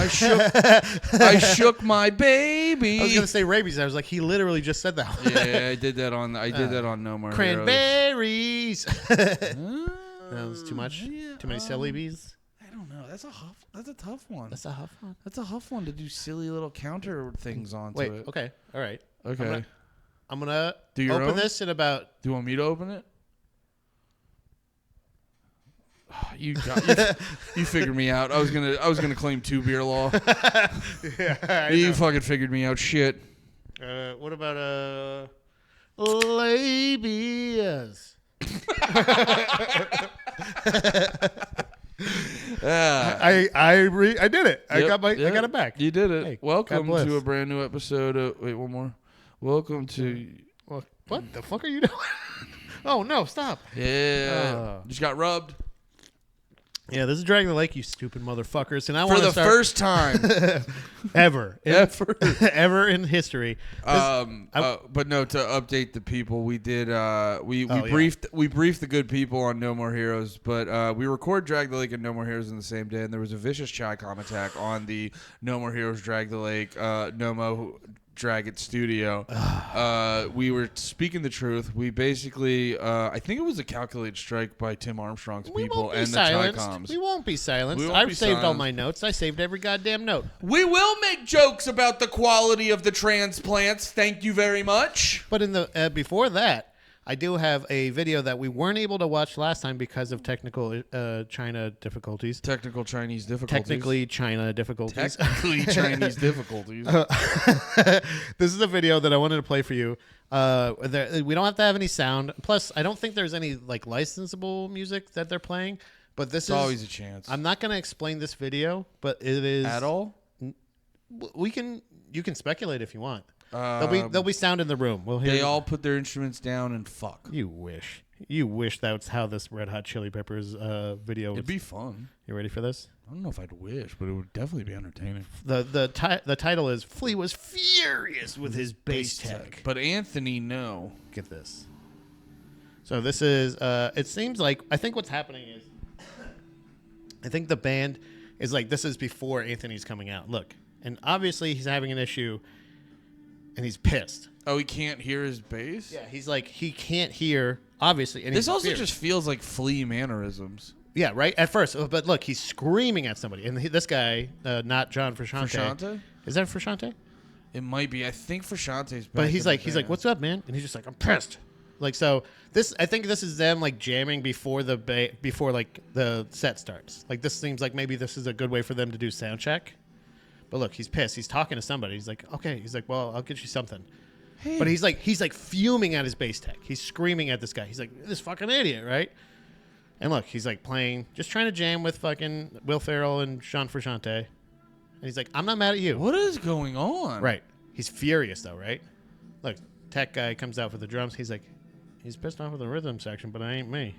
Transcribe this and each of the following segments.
I shook my baby. I was gonna say rabies. I was like, he literally just said that. Yeah, I did that on No More Cranberries. Heroes. That was too much. Yeah, Too many silly bees. I don't know. That's a tough one. That's a huff one. That's a huff one to do silly little counter things onto Wait. it. Okay. All right. Okay. I'm gonna Do your open own? this in about. Do you want me to open it? You figured me out. I was gonna claim 2 beer law. Yeah. You fucking figured me out. Shit. What about labias? I did it. I got it back. You did it. Hey, Welcome to a brand new episode of wait, one more. Welcome to what the fuck are you doing? Oh no, stop. Yeah. Just got rubbed. Yeah, this is Dragging the Lake, you stupid motherfuckers. And I For want the first time ever in history. but no, to update the people, we did we briefed the good people on No More Heroes, but we record Drag the Lake and No More Heroes in the same day, and there was a vicious Chi-Com attack on the No More Heroes Drag the Lake Nomo Drag It studio. We were speaking the truth. We basically I think it was a calculated strike by Tim Armstrong's people and the Chi-Coms. We won't be silenced. I've saved all my notes. I saved every goddamn note. We will make jokes about the quality of the transplants. Thank you very much. But in the before that, I do have a video that we weren't able to watch last time because of technical China difficulties. Technical Chinese difficulties. Technically China difficulties. Technically Chinese difficulties. This is a video that I wanted to play for you. We don't have to have any sound. Plus, I don't think there's any like licensable music that they're playing. But this is always a chance. I'm not going to explain this video, but it is at all. You can speculate if you want. There'll be sound in the room. We'll hear. They all put their instruments down and fuck. You wish that's how this Red Hot Chili Peppers video. It'd be fun. You ready for this? I don't know if I'd wish, but it would definitely be entertaining. The title is Flea was furious with his bass tech. But Anthony, no. Get this. So this is. It seems like I think what's happening is. I think the band is like this is before Anthony's coming out. Look, and obviously he's having an issue. And he's pissed. Oh, he can't hear his bass? Yeah, he's like, he can't hear, obviously. And this also just feels like Flea mannerisms. Yeah, right? At first. But look, he's screaming at somebody. And this guy, not John Frusciante. Frusciante? Is that Frusciante? It might be. I think Frusciante's back. But he's like, what's up, man? And he's just like, I'm pissed. Like, so, I think this is them, like, jamming before the set starts. Like, this seems like maybe this is a good way for them to do sound check. But look, he's pissed. He's talking to somebody. He's like, okay. He's like, well, I'll get you something. Hey. But he's like fuming at his bass tech. He's screaming at this guy. He's like, this fucking idiot, right? And look, he's like playing, just trying to jam with fucking Will Ferrell and John Frusciante. And he's like, I'm not mad at you. What is going on? Right. He's furious though, right? Look, tech guy comes out for the drums. He's like, he's pissed off with the rhythm section, but I ain't me.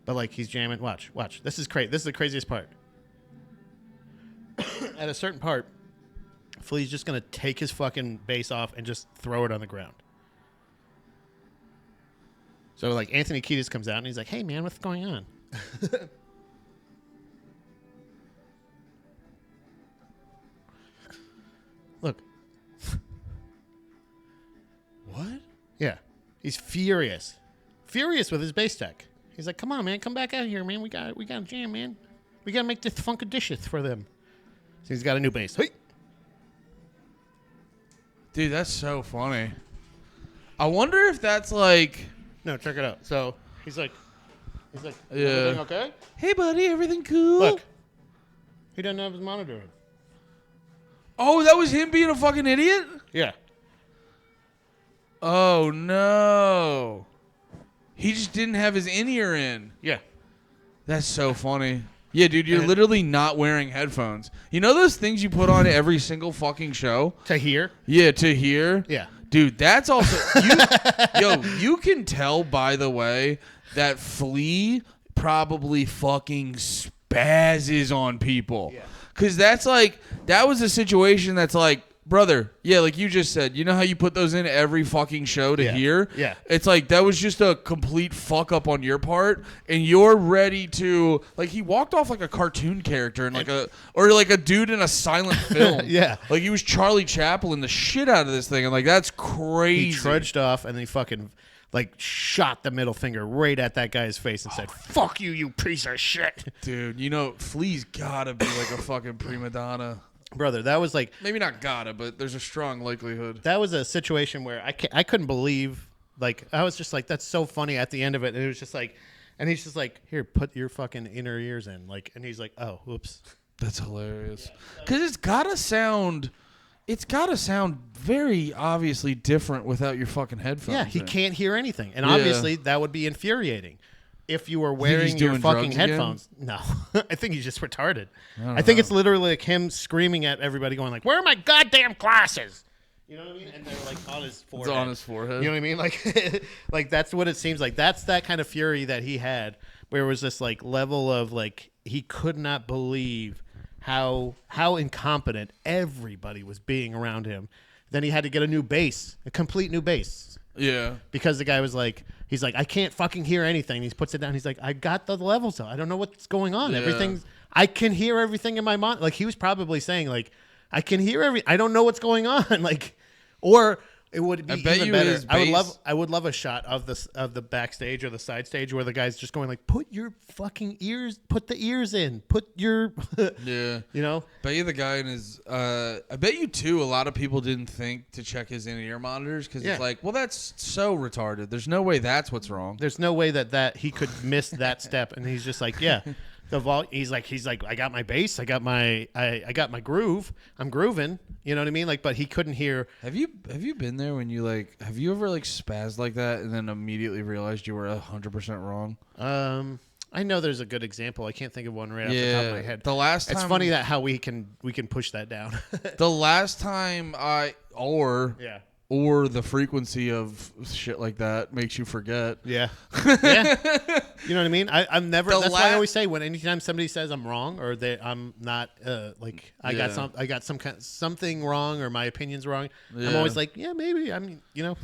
But like, he's jamming. Watch. This is crazy. This is the craziest part. At a certain part, Flea's just going to take his fucking bass off and just throw it on the ground. So, like, Anthony Kiedis comes out and he's like, hey, man, what's going on? Look. What? Yeah. He's furious. Furious with his bass tech. He's like, come on, man. Come back out here, man. We got to jam, man. We got to make this funkadicious for them. So he's got a new bass. Hey. Dude, that's so funny. I wonder if that's like... No, check it out. So he's like, yeah. Everything okay? Hey, buddy, everything cool? Look. He doesn't have his monitor. Oh, that was him being a fucking idiot? Yeah. Oh, no. He just didn't have his in-ear in. Yeah. That's so funny. Yeah, dude, you're literally not wearing headphones. You know those things you put on every single fucking show? To hear? Yeah, to hear? Yeah. Dude, that's also... you can tell, by the way, that Flea probably fucking spazzes on people. Yeah. Because that's like... That was a situation that's like brother, yeah, like you just said, you know how you put those in every fucking show to hear? Yeah. It's like that was just a complete fuck up on your part, and you're ready to like he walked off like a cartoon character and like a dude in a silent film. Yeah. Like he was Charlie Chaplin the shit out of this thing, and like that's crazy. He trudged off and then he fucking like shot the middle finger right at that guy's face and said, "Fuck you, you piece of shit." Dude, you know, Flea's gotta be like a fucking prima donna. Brother, that was like... Maybe not gotta, but there's a strong likelihood. That was a situation where I couldn't believe... Like, I was just like, that's so funny at the end of it. And it was just like... And he's just like, here, put your fucking inner ears in. Like, and he's like, oh, whoops. That's hilarious. Because it's gotta sound very obviously different without your fucking headphones. Yeah, he in. can't hear anything. And obviously, that would be infuriating. If you were wearing your fucking headphones. No. I think he's just retarded. I think it's literally like him screaming at everybody going like, where are my goddamn glasses? You know what I mean? And they're like on his forehead. It's on his forehead. You know what I mean? Like, like that's what it seems like. That's that kind of fury that he had where it was this like level of like he could not believe how incompetent everybody was being around him. Then he had to get a new bass, a complete new bass. Yeah. Because the guy was like, he's like, I can't fucking hear anything. He puts it down. He's like, I got the levels up. I don't know what's going on. Yeah. I can hear everything in my mind. Like he was probably saying like, I can hear I don't know what's going on. Like, or it would be even better. I would love a shot of the backstage or the side stage where the guy's just going like, put your fucking ears, put the ears in, put your, yeah, you know. Bet you the guy in his, I bet you too. A lot of people didn't think to check his in-ear monitors because it's like, well, that's so retarded. There's no way that's what's wrong. There's no way that he could miss that step, and he's just like, yeah. He's like, I got my bass, I got my groove, I'm grooving, you know what I mean? Like, but he couldn't hear. Have you been there when you like? Have you ever like spazzed like that and then immediately realized you were 100% wrong? I know there's a good example. I can't think of one right off the top of my head. The last time, it's funny that how we can push that down. The last time or the frequency of shit like that makes you forget. Yeah. Yeah. You know what I mean? I'm never. That's why I always say anytime somebody says I'm wrong or I'm not I got something wrong or my opinion's wrong. Yeah. I'm always like, yeah, maybe. I mean, you know.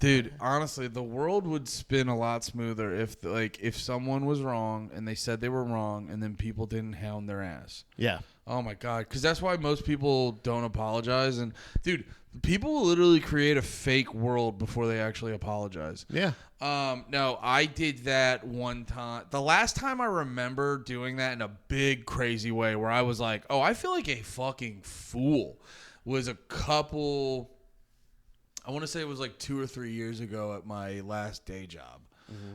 Dude, honestly, the world would spin a lot smoother if someone was wrong and they said they were wrong and then people didn't hound their ass. Yeah. Oh my God, because that's why most people don't apologize. And dude, people will literally create a fake world before they actually apologize. Yeah. No, I did that one time. The last time I remember doing that in a big, crazy way where I was like, oh, I feel like a fucking fool was a couple... I want to say it was like 2 or 3 years ago at my last day job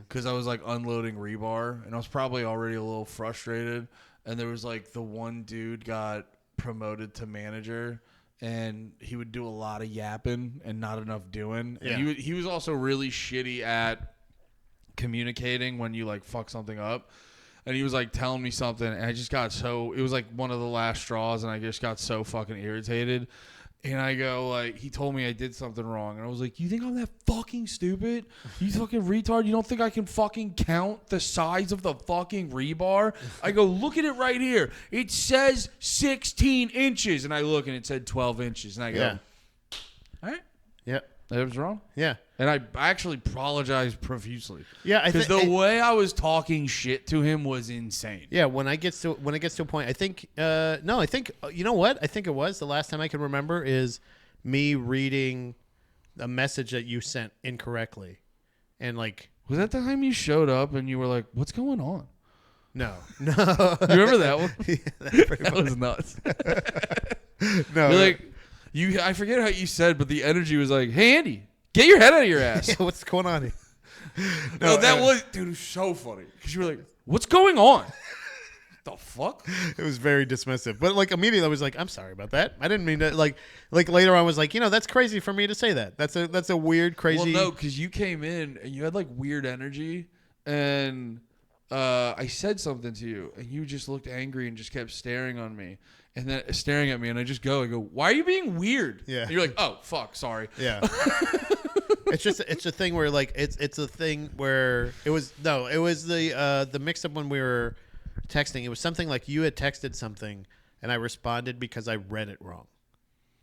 because I was like unloading rebar and I was probably already a little frustrated. And there was like the one dude got promoted to manager and he would do a lot of yapping and not enough doing. Yeah. And he was also really shitty at communicating when you like fuck something up. And he was like telling me something and I just got it was like one of the last straws and I just got so fucking irritated. And I go, like, he told me I did something wrong. And I was like, you think I'm that fucking stupid? You fucking retard? You don't think I can fucking count the size of the fucking rebar? I go, look at it right here. It says 16 inches. And I look and it said 12 inches. And I go, all right. Yeah. That was wrong. Yeah. And I actually apologized profusely. Yeah, because the way I was talking shit to him was insane. Yeah, when it gets to a point, I think you know what? I think it was the last time I can remember is me reading a message that you sent incorrectly, and like was that the time you showed up and you were like, "What's going on?" No. You remember that one? Yeah, that was nuts. No, you're like. I forget how you said, but the energy was like, hey, Andy, get your head out of your ass. Yeah, what's going on here? No, that was, dude, it was so funny. Because you were like, what's going on? The fuck? It was very dismissive. But, like, immediately I was like, I'm sorry about that. I didn't mean to, like later on I was like, that's crazy for me to say that. That's a weird, crazy. Well, no, because you came in and you had, like, weird energy. And I said something to you. And you just looked angry and just kept staring on me. And then staring at me, and I go, why are you being weird? Yeah. And you're like, oh, fuck, sorry. Yeah. It's a thing where, like, it's a thing where it was the mix-up when we were texting. It was something like you had texted something, and I responded because I read it wrong.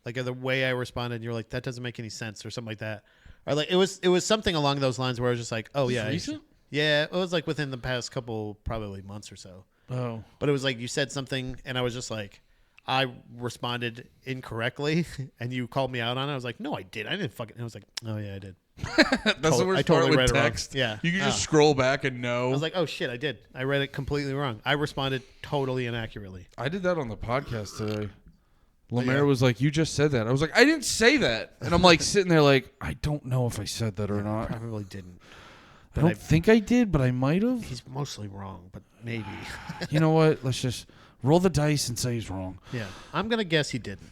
Like the way I responded, and you're like, that doesn't make any sense, or something like that. Or like it was something along those lines where I was just like, oh yeah, recent? Yeah, it was like within the past couple probably months or so. Oh, but it was like you said something, and I was just like, I responded incorrectly, and you called me out on it. I was like, no, I did. I didn't fucking. I was like, oh yeah, I did. That's the worst part with text. Yeah, you can just scroll back and know. I was like, oh shit, I did. I read it completely wrong. I responded totally inaccurately. I did that on the podcast today. Lemaire was like, you just said that. I was like, I didn't say that. And I'm like sitting there like, I don't know if I said that or not. Probably didn't. I don't think I did, but I might have. He's mostly wrong, but maybe. You know what? Let's just roll the dice and say he's wrong. Yeah, I'm gonna guess he didn't.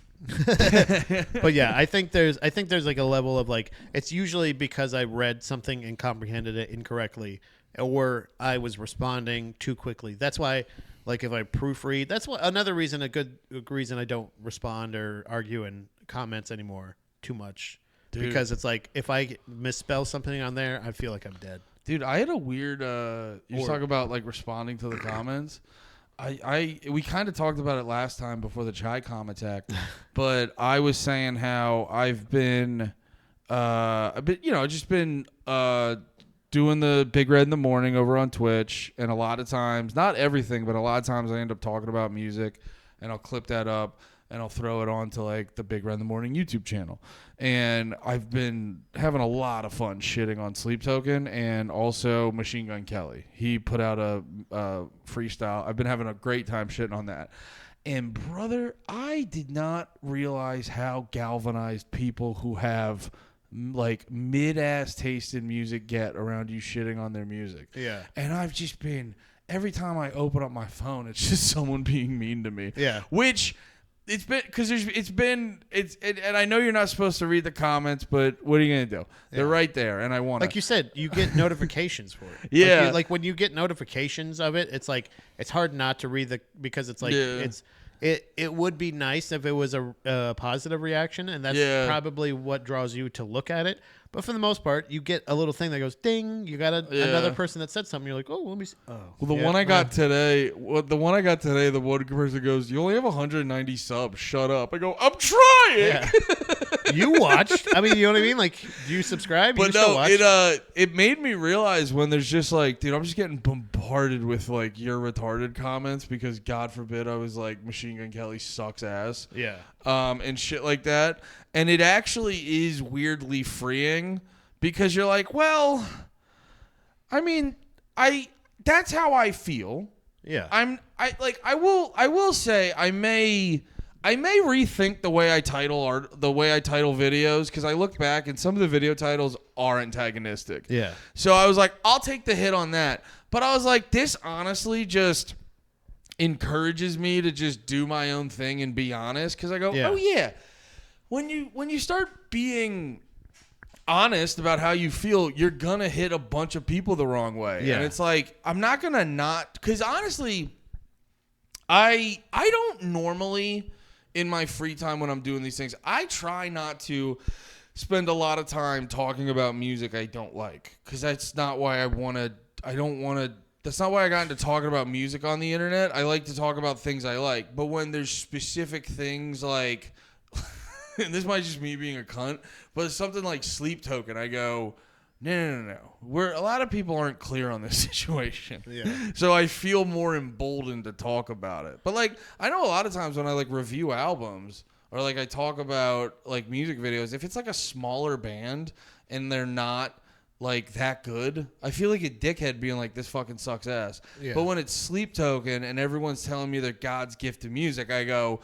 But yeah, I think there's like a level of like, it's usually because I read something and comprehended it incorrectly, or I was responding too quickly. That's why. Like if I proofread, that's another reason, a good reason I don't respond or argue in comments anymore too much. Dude. Because it's like if I misspell something on there, I feel like I'm dead. Dude, I had a weird. You talk about like responding to the comments. We kind of talked about it last time before the chai com attack, but I was saying how I've been just been doing the Big Red in the Morning over on Twitch, and a lot of times, not everything, but a lot of times I end up talking about music, and I'll clip that up, and I'll throw it onto like the Big Red in the Morning YouTube channel. And I've been having a lot of fun shitting on Sleep Token and also Machine Gun Kelly. He put out a freestyle. I've been having a great time shitting on that. And brother, I did not realize how galvanized people who have like mid-ass taste in music get around you shitting on their music. Yeah. And I've just been, every time I open up my phone, it's just someone being mean to me. Yeah. Which it's been, because and I know you're not supposed to read the comments, but what are you going to do? Yeah. They're right there, and I want to. Like you said, you get notifications for it. Yeah. Like when you get notifications of it, it's like, it's hard not to read because it's like, It would be nice if it was a positive reaction, and that's probably what draws you to look at it. But for the most part, you get a little thing that goes ding. You got another person that said something. You're like, oh, let me see. Oh, well, the one I got today, the one person goes, you only have 190 subs. Shut up. I go, I'm trying. Yeah. You watched. I mean, you know what I mean? Like, do you subscribe? But no, it made me realize when there's just like, dude, I'm just getting bombarded with like you're retarded comments because God forbid I was like Machine Gun Kelly sucks ass. Yeah. And shit like that. And it actually is weirdly freeing because you're like, well, I mean, that's how I feel. Yeah. I will say I may rethink the way I title videos, because I look back and some of the video titles are antagonistic. Yeah. So I was like, I'll take the hit on that. But I was like, this honestly just encourages me to just do my own thing and be honest, because I go, oh yeah, when you start being honest about how you feel, you're gonna hit a bunch of people the wrong way. Yeah. And it's like, I'm not gonna not, because honestly, I don't normally, in my free time when I'm doing these things, I try not to spend a lot of time talking about music I don't like, because that's not why that's not why I got into talking about music on the internet. I like to talk about things I like. But when there's specific things like, and this might just me being a cunt, but it's something like Sleep Token, I go, no. A lot of people aren't clear on this situation. Yeah. So I feel more emboldened to talk about it. But like, I know a lot of times when I like review albums or like I talk about like music videos, if it's like a smaller band and they're not like that good, I feel like a dickhead being like, this fucking sucks ass. Yeah. But when it's Sleep Token and everyone's telling me they're God's gift to music, I go,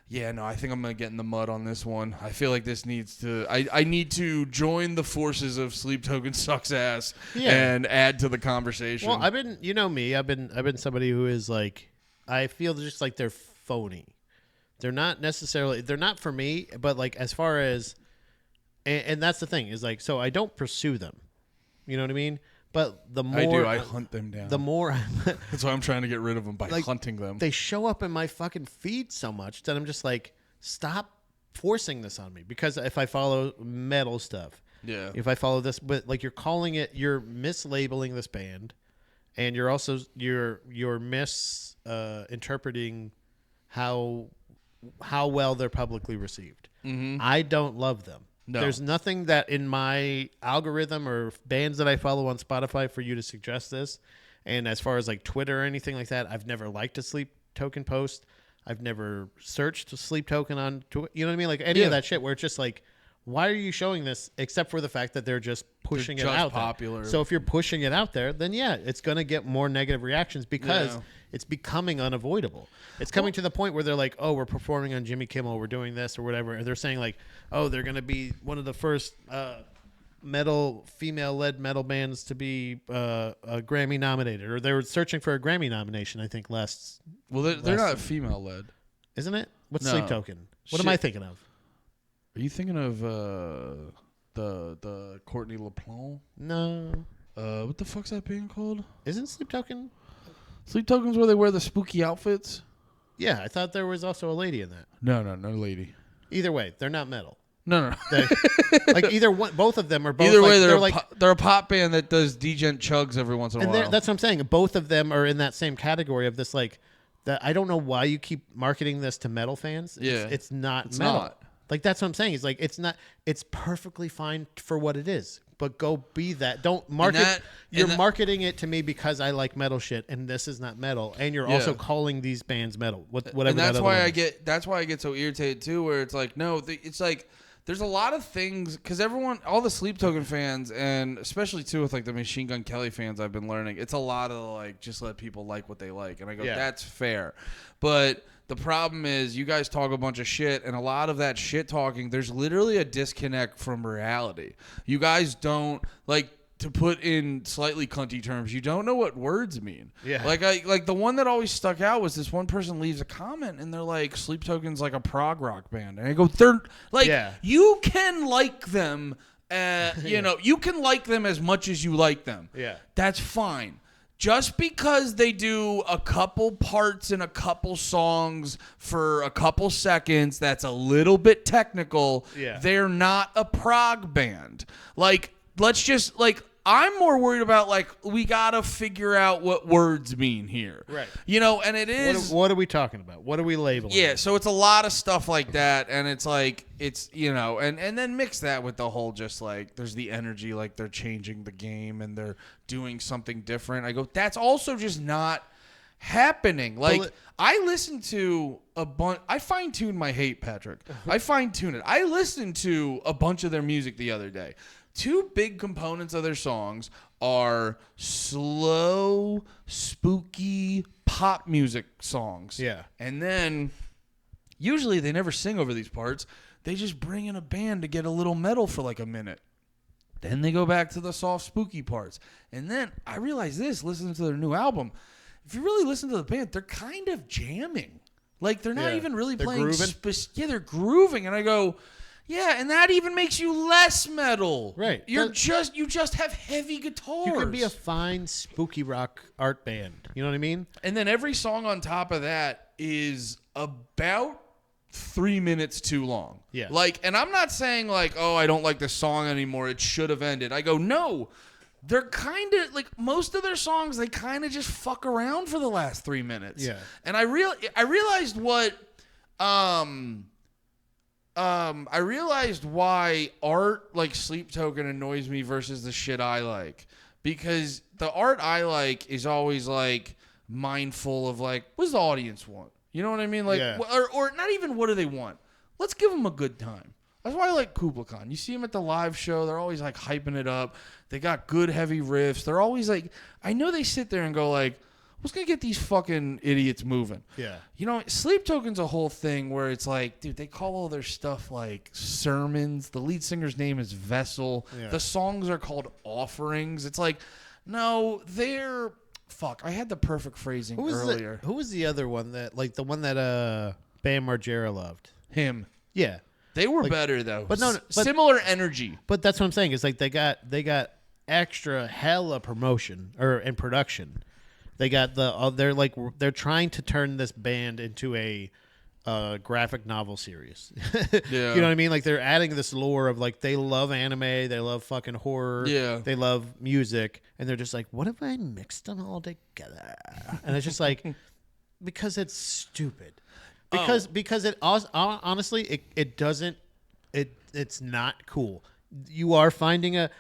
yeah, no, I think I'm going to get in the mud on this one. I feel like this needs to... I need to join the forces of Sleep Token sucks ass and add to the conversation. Well, I've been... You know me. I've been somebody who is like... I feel just like they're phony. They're not necessarily... They're not for me, but like as far as... And that's the thing, is like... So I don't pursue them. You know what I mean? But the more... I do. I hunt them down. The more... That's why I'm trying to get rid of them, by like, hunting them. They show up in my fucking feed so much that I'm just like, stop forcing this on me. Because if I follow metal stuff, if I follow this, but like you're mislabeling this band, and you're also, you're misinterpreting how how well they're publicly received. Mm-hmm. I don't love them. No. There's nothing that in my algorithm or bands that I follow on Spotify for you to suggest this. And as far as like Twitter or anything like that, I've never liked a Sleep Token post. I've never searched a Sleep Token on Twitter. You know what I mean? Like any of that shit where it's just like, why are you showing this except for the fact that they're just pushing it out popular. there? So if you're pushing it out there, then yeah, it's going to get more negative reactions because it's becoming unavoidable. It's coming to the point where they're like, oh, we're performing on Jimmy Kimmel, we're doing this or whatever. And they're saying like, oh, they're going to be one of the first female-led metal bands to be Grammy nominated. Or they were searching for a Grammy nomination, I think, last... Well, they're not female-led. Isn't it? What's No. Sleep Token? What am I thinking of? Are you thinking of the Courtney LaPlante? No. What the fuck's that band called? Isn't Sleep Token? Sleep Tokens where they wear the spooky outfits? Yeah, I thought there was also a lady in that. No lady. Either way, they're not metal. No. Like either one, both of them are both. Either way, like, they're a pop band that does degen chugs every once in a while. That's what I'm saying. Both of them are in that same category of this like that. I don't know why you keep marketing this to metal fans. Yeah, it's not it's metal. not. Like that's what I'm saying. It's like it's not. It's perfectly fine for what it is. But go be that. Don't market. You're marketing it to me because I like metal shit, and this is not metal. And you're also calling these bands metal. Whatever. And that's why I get. That's why I get so irritated too. Where it's like, no, it's like there's a lot of things because all the Sleep Token fans, and especially too with like the Machine Gun Kelly fans, I've been learning it's a lot of like just let people like what they like, and I go that's fair, but. The problem is you guys talk a bunch of shit, and a lot of that shit talking, there's literally a disconnect from reality. You guys don't, like, to put in slightly cunty terms, you don't know what words mean. Yeah. Like the one that always stuck out was this one person leaves a comment, and they're like, Sleep Token's like a prog rock band. And I go, they're, like, you can like them, you know, you can like them as much as you like them. Yeah. That's fine. Just because they do a couple parts in a couple songs for a couple seconds that's a little bit technical, they're not a prog band. Like, let's just, like, I'm more worried about, like, we got to figure out what words mean here. Right. You know, and it is... What are we talking about? What are we labeling? Yeah, so it's a lot of stuff like that, and it's like, it's, you know, and then mix that with the whole just, like, there's the energy, like, they're changing the game, and they're doing something different. I go, that's also just not happening. Like, I listen to a bunch... I fine-tune my hate, Patrick. I fine-tune it. I listened to a bunch of their music the other day. Two big components of their songs are slow, spooky pop music songs. Yeah. And then usually they never sing over these parts. They just bring in a band to get a little metal for like a minute. Then they go back to the soft, spooky parts. And then I realized this, listening to their new album. If you really listen to the band, they're kind of jamming. Like, they're not even really playing. Grooving? They're grooving. And I go... Yeah, and that even makes you less metal. Right. You just have heavy guitars. You could be a fine spooky rock art band. You know what I mean? And then every song on top of that is about 3 minutes too long. Yeah. Like, and I'm not saying like, oh, I don't like this song anymore. It should have ended. I go, no. They're kind of like most of their songs. They kind of just fuck around for the last 3 minutes. Yeah. And I realized what. I realized why art like Sleep Token annoys me versus the shit I like. Because the art I like is always like mindful of like, what does the audience want? You know what I mean? Like, or not even what do they want? Let's give them a good time. That's why I like Kubla Khan. You see them at the live show. They're always like hyping it up. They got good heavy riffs. They're always like, I know they sit there and go like, what's going to get these fucking idiots moving? Yeah. You know, Sleep Token's a whole thing where it's like, dude, they call all their stuff like sermons. The lead singer's name is Vessel. Yeah. The songs are called offerings. It's like, no, they're... Fuck, I had the perfect phrasing earlier. Who was the other one that, like, the one that Bam Margera loved? Him. Yeah. They were better, though. But similar energy. But that's what I'm saying. It's like they got extra hella promotion and production. They got they're trying to turn this band into a graphic novel series. Yeah. You know what I mean? Like they're adding this lore of like they love anime, they love fucking horror, they love music, and they're just like, what if I mixed them all together? And it's just like because it's stupid. because it honestly it doesn't it's not cool. You are finding a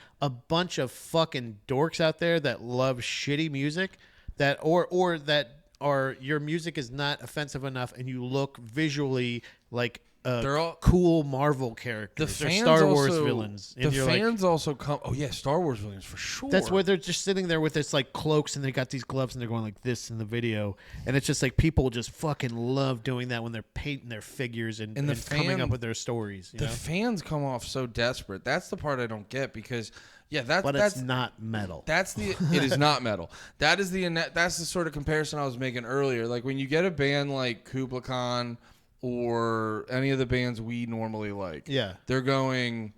bunch of fucking dorks out there that love shitty music that or that are your music is not offensive enough and you look visually like they're all cool Marvel characters or Star Wars villains. And the fans also come. Oh yeah, Star Wars villains for sure. That's where they're just sitting there with this like cloaks and they got these gloves and they're going like this in the video, and it's just like people just fucking love doing that when they're painting their figures and coming up with their stories. You know? Fans come off so desperate. That's the part I don't get because. Yeah, but it's not metal. It is not metal. That's the sort of comparison I was making earlier. Like when you get a band like Kubla Khan or any of the bands we normally like, yeah, they're going,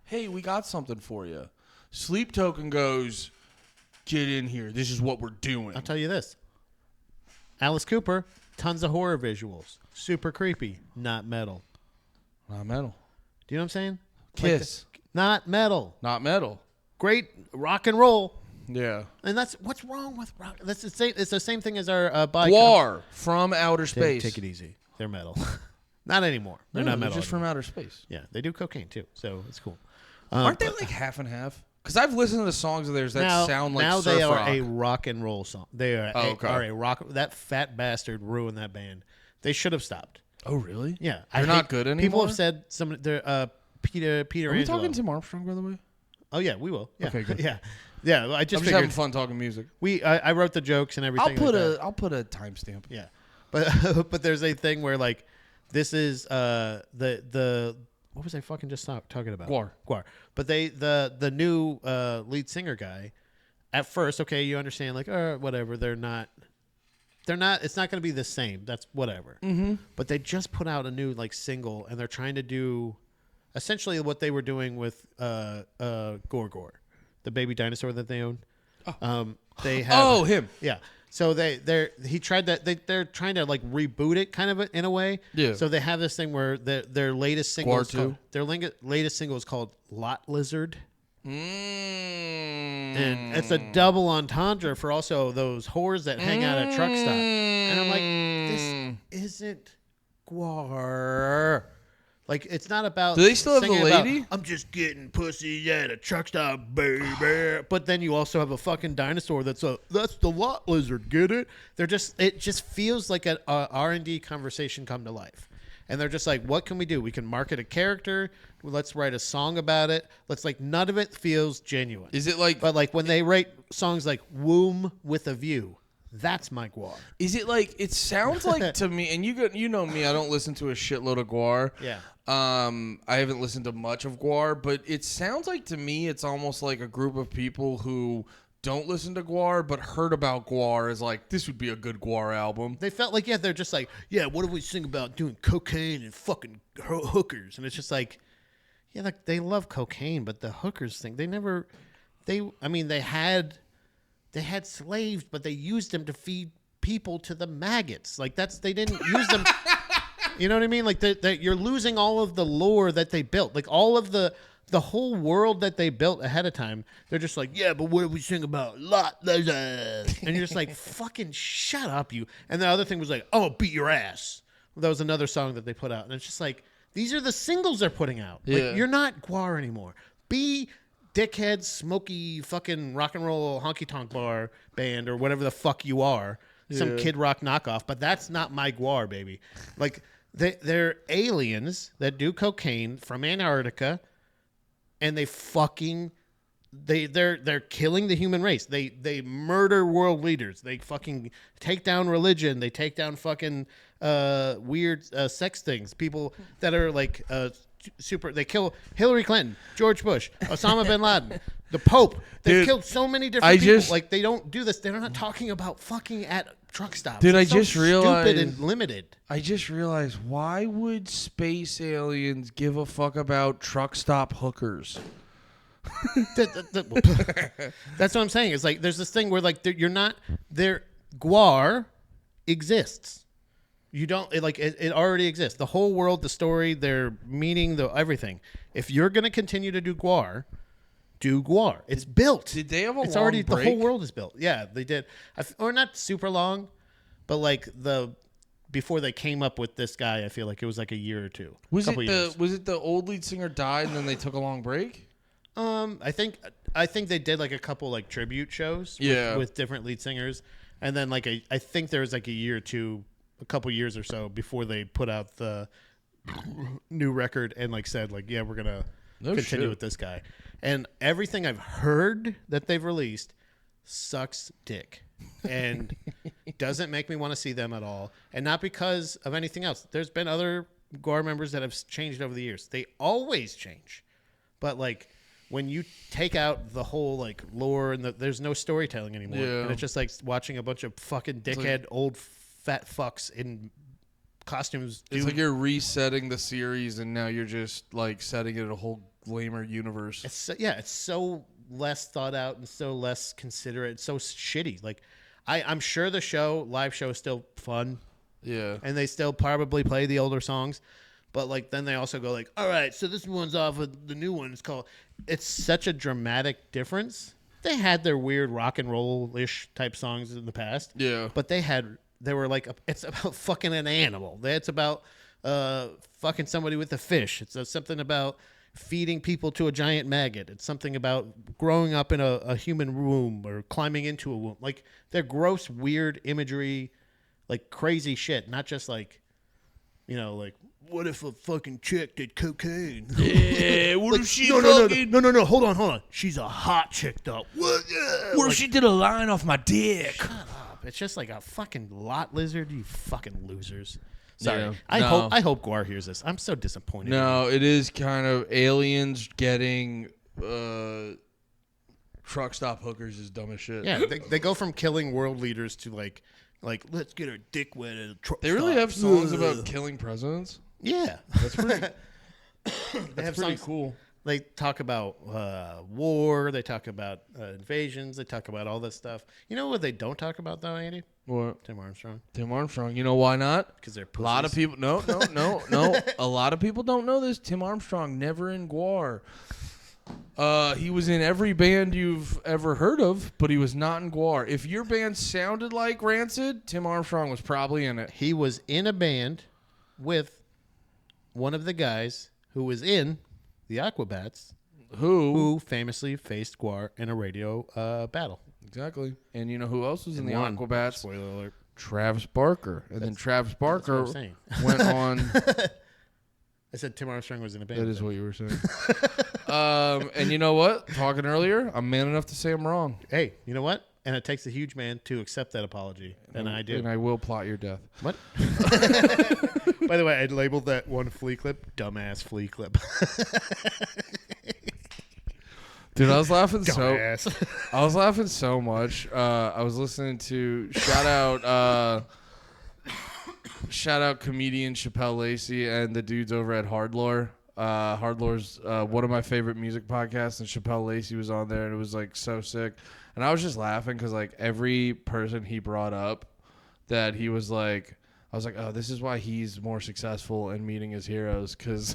"Hey, we got something for you." Sleep Token goes, "Get in here. This is what we're doing." I'll tell you this: Alice Cooper, tons of horror visuals, super creepy, not metal. Not metal. Do you know what I'm saying? Kiss, not metal. Not metal. Great rock and roll. Yeah. And that's what's wrong with rock. That's the same. It's the same thing as our GWAR from outer space. Take it easy. They're metal. Not anymore. They're not metal. Just from outer space. Yeah, they do cocaine too, so it's cool. Aren't they like half and half? Because I've listened to songs of theirs that sound like surf rock. Now they are a rock and roll song. They are a rock. That fat bastard ruined that band. They should have stopped. Oh really? Yeah, they're not good anymore. People have said Peter. Are we talking Tim Armstrong, by the way? Oh yeah, we will. Yeah. Okay, good. Yeah. I'm just having fun talking music. I wrote the jokes and everything. I'll put a timestamp. Yeah, but there's a thing where like this is the what was I fucking just talking about? GWAR. But the new lead singer guy. At first, okay, you understand like whatever. They're not. It's not going to be the same. That's whatever. Mm-hmm. But they just put out a new like single, and they're trying to do. Essentially, what they were doing with GWAR, the baby dinosaur that they own. They have him. Yeah. So they're trying to like reboot it kind of in a way. Yeah. So they have this thing where their latest single latest single is called Lot Lizard. And it's a double entendre for also those whores that hang out at truck stop. And I'm like, this isn't GWAR. Like, it's not about... Do they still have the lady? About, I'm just getting pussy at a truck stop, baby. But then you also have a fucking dinosaur that's the Lot Lizard, get it? It just feels like an R&D conversation come to life. And they're just like, what can we do? We can market a character. Let's write a song about it. None of it feels genuine. Is it like... But like when they write songs like Womb with a View... That's my GWAR. Is it like it sounds like to me? And you know me, I don't listen to a shitload of GWAR. Yeah. I haven't listened to much of GWAR, but it sounds like to me it's almost like a group of people who don't listen to GWAR but heard about GWAR as like this would be a good GWAR album. They felt like they're just like what do we sing about doing cocaine and fucking hookers? And it's just like like they love cocaine, but the hookers thing they had slaves, but they used them to feed people to the maggots. Like they didn't use them. You know what I mean? Like you're losing all of the lore that they built. Like all of the whole world that they built ahead of time. They're just like, but what do we sing about? Lot Lizard. And you're just like, fucking shut up, you. And the other thing was like, beat your ass. That was another song that they put out. And it's just like, these are the singles they're putting out. Yeah. Like, you're not GWAR anymore. Be dickhead, smoky, fucking rock and roll honky tonk bar band or whatever the fuck you are. Some Kid Rock knockoff, but that's not my GWAR, baby. Like they're aliens that do cocaine from Antarctica, and they're killing the human race. They murder world leaders. They fucking take down religion. They take down fucking weird sex things. People that are like they kill Hillary Clinton, George Bush, Osama bin Laden, the Pope. They've killed so many different people. Like they don't do this. They're not talking about fucking at truck stops. Dude, I just realized stupid and limited. I just realized why would space aliens give a fuck about truck stop hookers? That's what I'm saying. It's like there's this thing where like you're not there. GWAR exists. You don't it already exists. The whole world, the story, their meaning, everything. If you're gonna continue to do GWAR, do GWAR. It's built. Did they have It's long already break? The whole world is built. Yeah, they did. Or not super long, but like the before they came up with this guy, I feel like it was like a year or two. Was it the old lead singer died and then they took a long break? I think they did like a couple like tribute shows with different lead singers, and then like I think there was like a year or two, a couple years or so before they put out the new record and like said like, yeah, we're gonna continue with this guy. And everything I've heard that they've released sucks dick and doesn't make me want to see them at all. And not because of anything else. There's been other GWAR members that have changed over the years. They always change. But like when you take out the whole like lore and there's no storytelling anymore. Yeah. And it's just like watching a bunch of fucking dickhead old fat fucks in costumes. It's like you're resetting the series and now you're just like setting it in a whole lamer universe. It's so less thought out and so less considerate. It's so shitty. Like I'm sure the live show is still fun. Yeah. And they still probably play the older songs. But like then they also go like, all right, so this one's off of the new one. It's such a dramatic difference. They had their weird rock and roll-ish type songs in the past. Yeah. But they were like, it's about fucking an animal. It's about fucking somebody with a fish. It's something about feeding people to a giant maggot. It's something about growing up in a human womb or climbing into a womb. Like they're gross, weird imagery, like crazy shit. Not just like, like, what if a fucking chick did cocaine? Yeah, what if she No, hold on. She's a hot chick, though. What? What if she did a line off my dick? Shut up. It's just like a fucking lot lizard, you fucking losers. Sorry. Yeah, I hope GWAR hears this. I'm so disappointed. No, it is kind of aliens getting truck stop hookers is dumb as shit. Yeah, they go from killing world leaders to like let's get our dick wet at a truck They really have songs about killing presidents? Yeah. That's pretty They have pretty songs, cool. They talk about war. They talk about invasions. They talk about all this stuff. You know what they don't talk about, though, Andy? What? Tim Armstrong. Tim Armstrong. You know why not? Because they're pussies. A lot of people... No. A lot of people don't know this. Tim Armstrong, never in GWAR. He was in every band you've ever heard of, but he was not in GWAR. If your band sounded like Rancid, Tim Armstrong was probably in it. He was in a band with one of the guys who was in the Aquabats, who famously faced GWAR in a radio battle. Exactly. And you know who else was in the Aquabats? Spoiler alert. Travis Barker. And then Travis Barker went on... I said Tim Armstrong was in a band. That is what you were saying. And you know what? Talking earlier, I'm man enough to say I'm wrong. Hey, you know what? And it takes a huge man to accept that apology. And I do. And I will plot your death. What? By the way, I labeled that one Flea clip, dumbass Flea clip. Dude, I was laughing so much. I was listening to shout out comedian Chappelle Lacey and the dudes over at Hardlore. Hardlore's one of my favorite music podcasts, and Chappelle Lacey was on there, and it was like so sick. And I was just laughing because like every person he brought up that he was like, I was like, oh, this is why he's more successful in meeting his heroes, because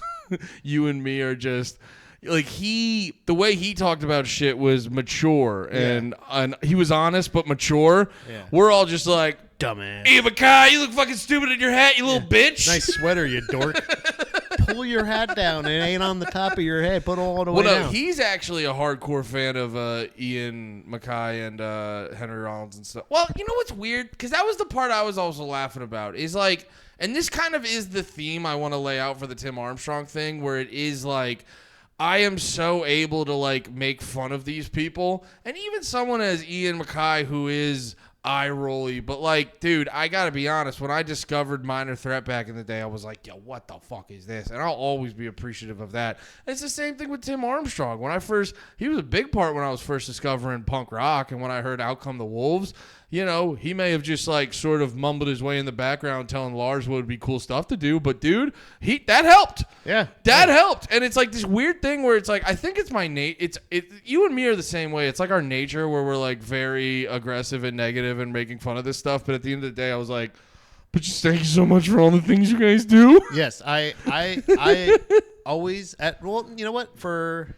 you and me are just like the way he talked about shit was mature and he was honest but mature. Yeah. We're all just like, dumbass. Hey, Mackay, you look fucking stupid in your hat, you little bitch. Nice sweater, you dork. Pull your hat down. It ain't on the top of your head. Put it all the way down. He's actually a hardcore fan of Ian Mackay and Henry Rollins and stuff. Well, you know what's weird? Because that was the part I was also laughing about. Is like, and this kind of is the theme I want to lay out for the Tim Armstrong thing, where it is like, I am so able to like make fun of these people, and even someone as Ian Mackay who is eye-rolly, but like, dude, I gotta be honest, when I discovered Minor Threat back in the day, I was like, yo, what the fuck is this? And I'll always be appreciative of that. And it's the same thing with Tim Armstrong. He was a big part when I was first discovering punk rock, and when I heard Out Come the Wolves, you know, he may have just like sort of mumbled his way in the background telling Lars what would be cool stuff to do, but dude, that helped. Yeah. That helped. And it's like this weird thing where it's like, I think it's my you and me are the same way. It's like our nature where we're like very aggressive and negative and making fun of this stuff, but at the end of the day I was like, but just thank you so much for all the things you guys do. Yes, I always you know what, for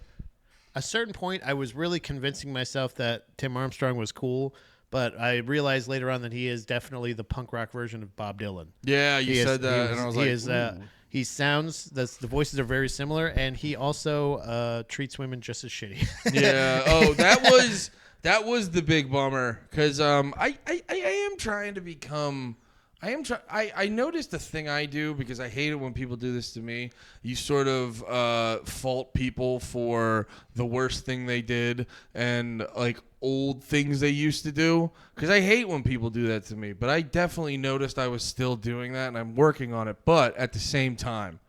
a certain point I was really convincing myself that Tim Armstrong was cool. But I realized later on that he is definitely the punk rock version of Bob Dylan. Yeah, you said that, and I was like, he sounds. The voices are very similar, and he also treats women just as shitty. Yeah. Oh, that was the big bummer because I am trying to become. I noticed the thing I do because I hate it when people do this to me. You sort of fault people for the worst thing they did and like old things they used to do because I hate when people do that to me. But I definitely noticed I was still doing that and I'm working on it. But at the same time,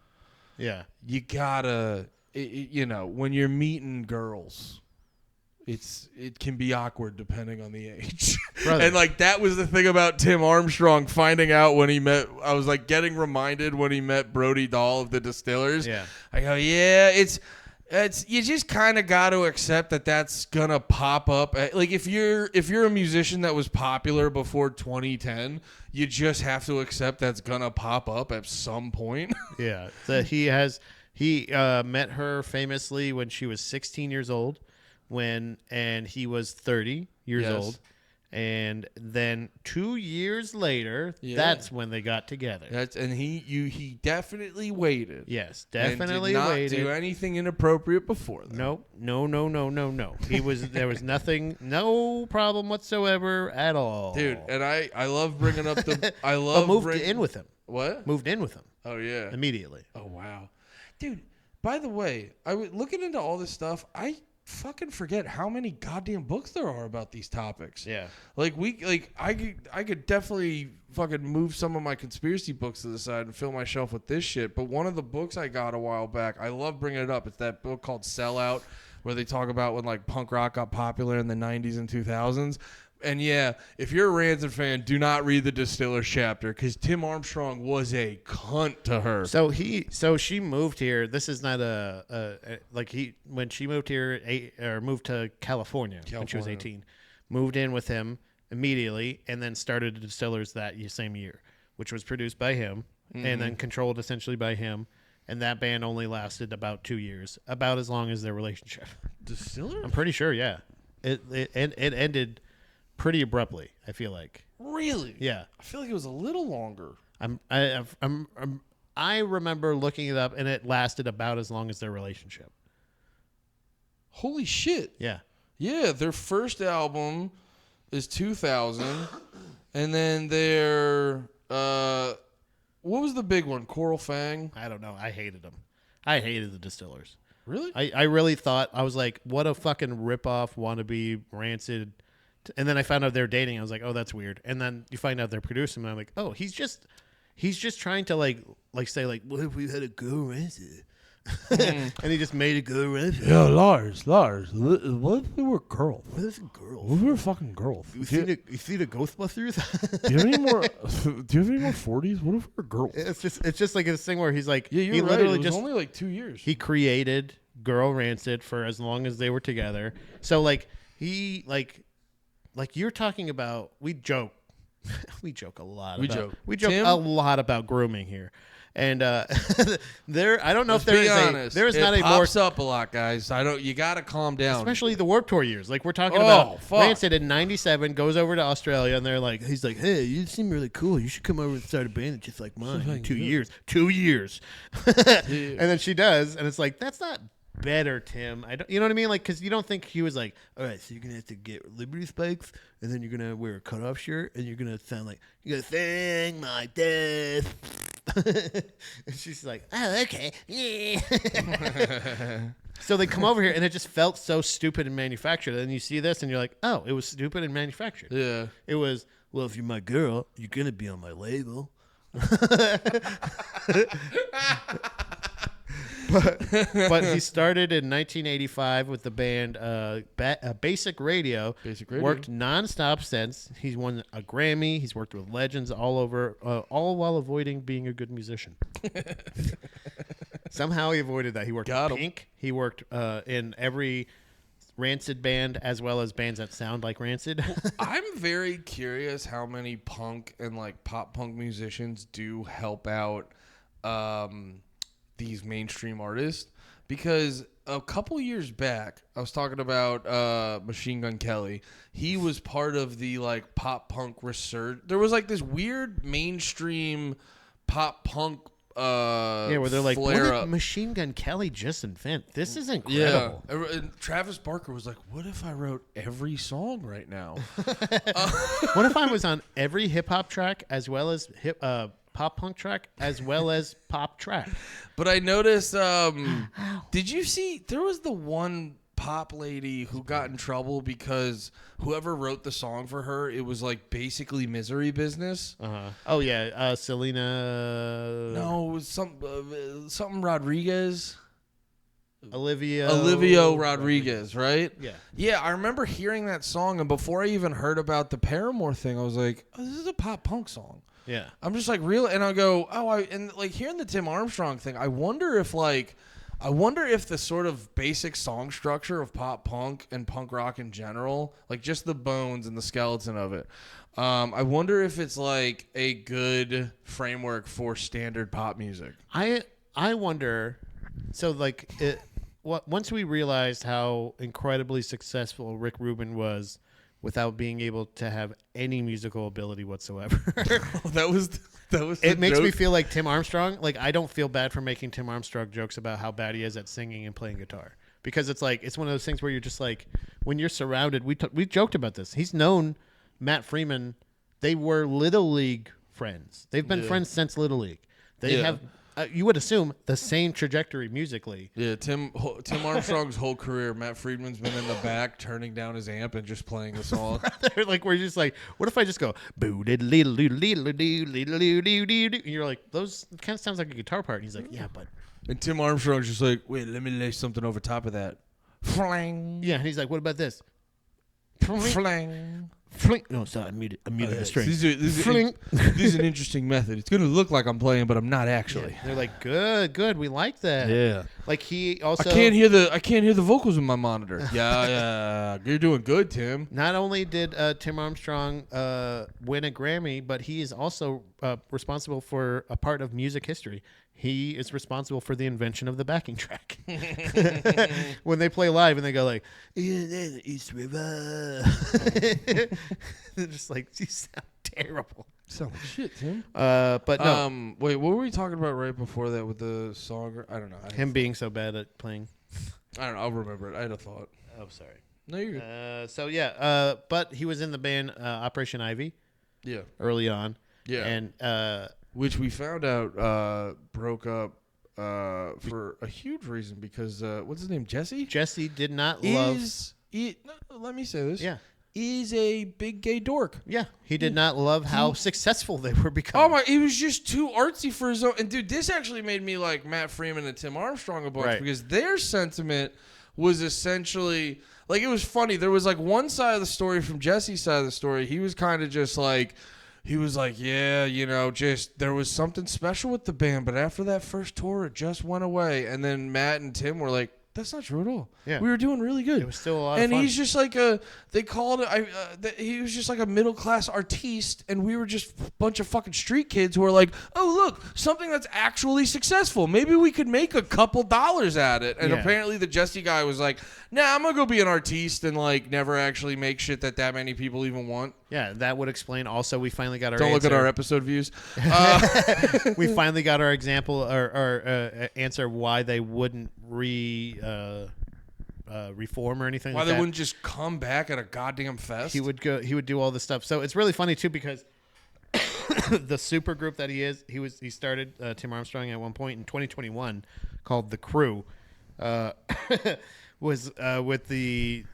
yeah, you gotta, when you're meeting girls. It can be awkward depending on the age. And like that was the thing about Tim Armstrong finding out when he met I was like getting reminded when he met Brody Dahl of the Distillers. Yeah. I go, yeah, it's you just kind of got to accept that that's going to pop up. Like if you're a musician that was popular before 2010, you just have to accept that's going to pop up at some point. Yeah. So he met her famously when she was 16 years old. And he was 30 years old. And then 2 years later, that's when they got together. He definitely waited. Yes, definitely and did not waited. do anything inappropriate before that. Nope. No. There was nothing, no problem whatsoever at all. Dude, and I love bringing up the moved in with him. What? Moved in with him. Oh yeah. Immediately. Oh wow. Dude, by the way, I was looking into all this stuff. I fucking forget how many goddamn books there are about these topics. Yeah. I could definitely fucking move some of my conspiracy books to the side and fill my shelf with this shit. But one of the books I got a while back, I love bringing it up. It's that book called Sellout, where they talk about when like punk rock got popular in the 90s and 2000s. And yeah, if you're a Rancid fan, do not read the Distillers chapter because Tim Armstrong was a cunt to her. So she moved here. This is not when she moved here or moved to California when she was 18, moved in with him immediately, and then started the Distillers that same year, which was produced by him and then controlled essentially by him. And that band only lasted about 2 years, about as long as their relationship. Distillers? I'm pretty sure. Yeah, it ended pretty abruptly, I feel like. Really? Yeah. I feel like it was a little longer. I remember looking it up, and it lasted about as long as their relationship. Holy shit. Yeah. Yeah, their first album is 2000, and then their what was the big one? Coral Fang? I don't know. I hated them. I hated the Distillers. Really? I really thought, I was like, what a fucking rip-off wannabe Rancid. And then I found out they're dating. I was like, oh, that's weird. And then you find out they're producing, and I'm like, oh, he's just trying to like say like, what if we had a girl Rancid? And he just made a girl Rancid. Yeah, Lars, what if we were girls? What if girls? What if we were fucking girls? You see the Ghostbusters? Do you have any more 40s? What if we were girls? It's just like this thing where he's like, yeah, you're right. Literally it was only like 2 years. He created Girl Rancid for as long as they were together. So like he like you're talking about, we joke a lot. We joke a lot about grooming here, and there. I don't know if there is not a more pops up a lot, guys. You got to calm down, especially the Warped Tour years. Like we're talking about Rancid in '97 goes over to Australia, and they're like, he's like, hey, you seem really cool. You should come over and start a band just like mine. In 2 years, 2 years, and then she does, and it's like, that's not better, Tim. You know what I mean? Like, because you don't think he was like, all right, so you're gonna have to get Liberty Spikes, and then you're gonna wear a cutoff shirt, and you're gonna sound like you're gonna sing my death. And she's like, oh, okay, yeah. So they come over here, and it just felt so stupid and manufactured. And you see this, and you're like, oh, it was stupid and manufactured. Yeah, it was. Well, if you're my girl, you're gonna be on my label. But he started in 1985 with the band Basic Radio. Worked nonstop since. He's won a Grammy. He's worked with legends all over, all while avoiding being a good musician. Somehow he avoided that. He worked with Pink. He worked in every Rancid band as well as bands that sound like Rancid. I'm very curious how many punk and like pop punk musicians do help out these mainstream artists, because a couple years back, I was talking about Machine Gun Kelly. He was part of the like pop punk resurgence. There was like this weird mainstream pop punk where they're like, what did Machine Gun Kelly just invent? This is incredible. Yeah. And Travis Barker was like, what if I wrote every song right now? What if I was on every hip hop track as well as pop punk track as well as pop track? But I noticed, did you see, there was the one pop lady who got in trouble because whoever wrote the song for her, it was like basically Misery Business. Oh yeah, Selena. No, it was something Rodriguez. Olivia Rodriguez, right? Yeah. Yeah, I remember hearing that song, and before I even heard about the Paramore thing, I was like, oh, this is a pop punk song. Yeah. I'm just like, real, and I go, and like hearing the Tim Armstrong thing, I wonder if the sort of basic song structure of pop punk and punk rock in general, like just the bones and the skeleton of it, I wonder if it's like a good framework for standard pop music. I wonder, so like once we realized how incredibly successful Rick Rubin was without being able to have any musical ability whatsoever. That was it makes me feel like Tim Armstrong. Like, I don't feel bad for making Tim Armstrong jokes about how bad he is at singing and playing guitar, because it's like, it's one of those things where you're just like, when you're surrounded, we joked about this. He's known Matt Freeman. They were Little League friends. They've been friends since Little League. They have, you would assume, the same trajectory musically. Yeah, Tim Armstrong's whole career, Matt Friedman's been in the back turning down his amp and just playing the song. They're like, we're just like, what if I just go boo diddle diddle diddle diddle diddle diddle diddle, and you're like, those kind of sounds like a guitar part. And he's like, yeah, but. And Tim Armstrong's just like, wait, let me lay something over top of that. Flang. Yeah, and he's like, what about this? Flang. Fling. No, sorry, I muted the string. This is an interesting method. It's going to look like I'm playing, but I'm not actually. Yeah. They're like, good, we like that. Yeah. Like, he also, I can't hear the vocals in my monitor. Yeah, you're doing good, Tim. Not only did Tim Armstrong win a Grammy, but he is also responsible for a part of music history. He is responsible for the invention of the backing track. When they play live and they go like, East River. They're just like, you sound terrible. Sound like shit, Tim. But no. Wait, what were we talking about right before that with the song? I don't know. Him being so bad at playing. I don't know. I'll remember it. I had a thought. Oh, sorry. No, you're good. So yeah, but he was in the band Operation Ivy. Yeah. Early on. Yeah. And which we found out broke up for a huge reason because what's his name? Jesse? Jesse did not love. Let me say this. Yeah. He's a big gay dork. Yeah. He did not love how successful they were becoming. Oh my! He was just too artsy for his own. And dude, this actually made me like Matt Freeman and Tim Armstrong a bunch because their sentiment was essentially like, it was funny. There was like one side of the story from Jesse's side of the story. He was kind of just like. He was like, yeah, just there was something special with the band, but after that first tour, it just went away. And then Matt and Tim were like, that's not true at all. Yeah. We were doing really good. It was still a lot of fun. And he's just like they called it, he was just like a middle-class artiste, and we were just a bunch of fucking street kids who were like, oh, look, something that's actually successful. Maybe we could make a couple dollars at it. And apparently the Jesse guy was like, nah, I'm going to go be an artiste and like never actually make shit that many people even want. Yeah, that would explain. Also, we finally got our Don't look at our episode views. We finally got our example or answer why they wouldn't reform or anything. Why they wouldn't just come back at a goddamn fest? He would do all this stuff. So it's really funny too because the super group that he is, he started Tim Armstrong at one point in 2021 called The Crew. Was with the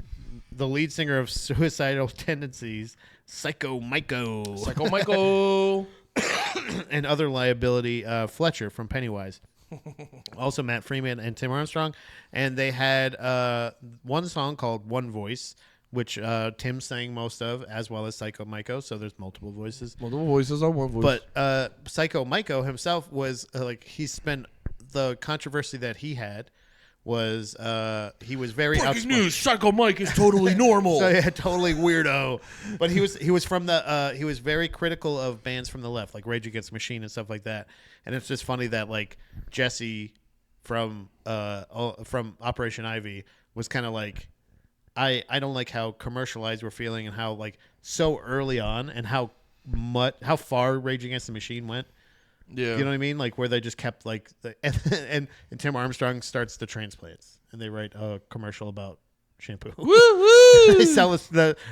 lead singer of Suicidal Tendencies, Psycho Michael, and Other Liability, Fletcher from Pennywise. Also Matt Freeman and Tim Armstrong. And they had one song called One Voice, which Tim sang most of, as well as Psycho Michael. So there's multiple voices. Multiple voices on one voice. But Psycho Michael himself was he spent the controversy that he had was he was very outspoken. Breaking news: Psycho Mike is totally normal. So, yeah, totally weirdo. But he was from the he was very critical of bands from the left, like Rage Against the Machine and stuff like that. And it's just funny that like Jesse from Operation Ivy was kind of like, I don't like how commercialized we're feeling and how like so early on and how far Rage Against the Machine went. Yeah. You know what I mean? Like where they just kept like and Tim Armstrong starts the transplants and they write a commercial about shampoo. Woo-hoo! They sell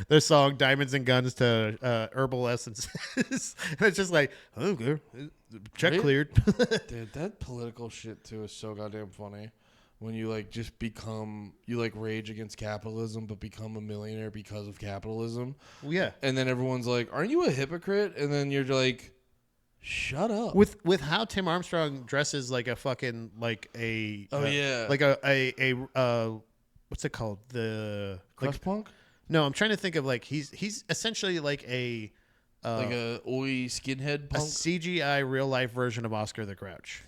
their song Diamonds and Guns to herbal essences. And it's just like, oh, good. Check cleared. Dude, that political shit too is so goddamn funny. When you like just you like rage against capitalism, but become a millionaire because of capitalism. Well, yeah. And then everyone's like, aren't you a hypocrite? And then you're like, shut up. With how Tim Armstrong dresses like a fucking like a like a what's it called, the crust punk? No, I'm trying to think of like he's essentially like a like a oi skinhead punk, a CGI real life version of Oscar the Grouch.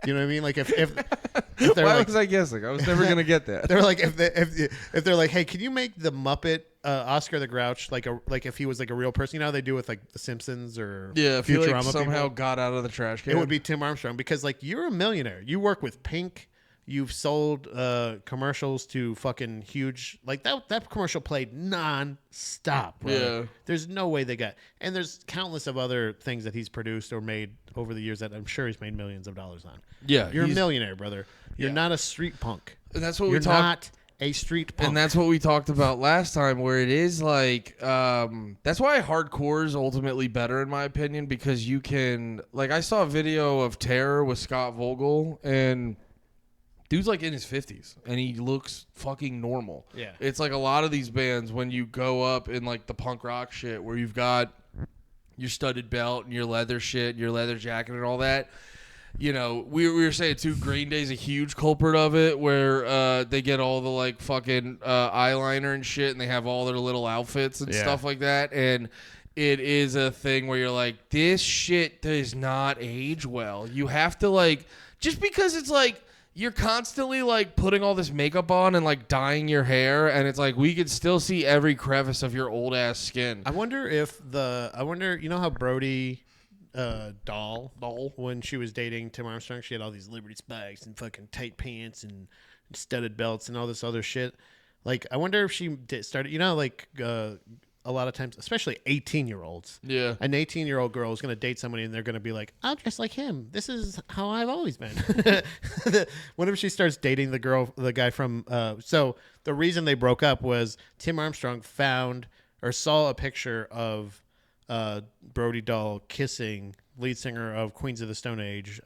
You know what I mean? Like if they're why like, was I guessing? I was never gonna get that. They're like if they're like, hey, can you make the Muppet Oscar the Grouch like if he was like a real person? You know how they do with like the Simpsons or if he like somehow people? got out of the trash can. It would be Tim Armstrong because like you're a millionaire. You work with Pink. You've sold commercials to fucking huge, like that commercial played non-stop. Right? Yeah. There's no way they got, and there's countless of other things that he's produced or made over the years that I'm sure he's made millions of dollars on. Yeah. You're a millionaire, brother. You're not a street punk. And that's what you're not a street punk. And that's what we talked about last time, where it is like, that's why hardcore is ultimately better in my opinion, because you can, like, I saw a video of Terror with Scott Vogel, and dude's like in his 50s, and he looks fucking normal. Yeah. It's like a lot of these bands, when you go up in like the punk rock shit, where you've got your studded belt and your leather shit, and your leather jacket and all that. You know, we were saying too, Green Day's a huge culprit of it, where they get all the like fucking eyeliner and shit, and they have all their little outfits and stuff like that. And it is a thing where you're like, this shit does not age well. You have to like, just because it's like, you're constantly like putting all this makeup on and like dyeing your hair, and it's like we could still see every crevice of your old ass skin. I wonder, you know how Brody Doll, when she was dating Tim Armstrong, she had all these Liberty spikes and fucking tight pants and studded belts and all this other shit. Like, I wonder if she started, you know, like a lot of times, especially 18-year-olds. Yeah. An 18-year-old girl is going to date somebody and they're going to be like, I'll dress like him. This is how I've always been. What if she starts dating the guy from, so the reason they broke up was Tim Armstrong found or saw a picture of Brody Dahl kissing lead singer of Queens of the Stone Age.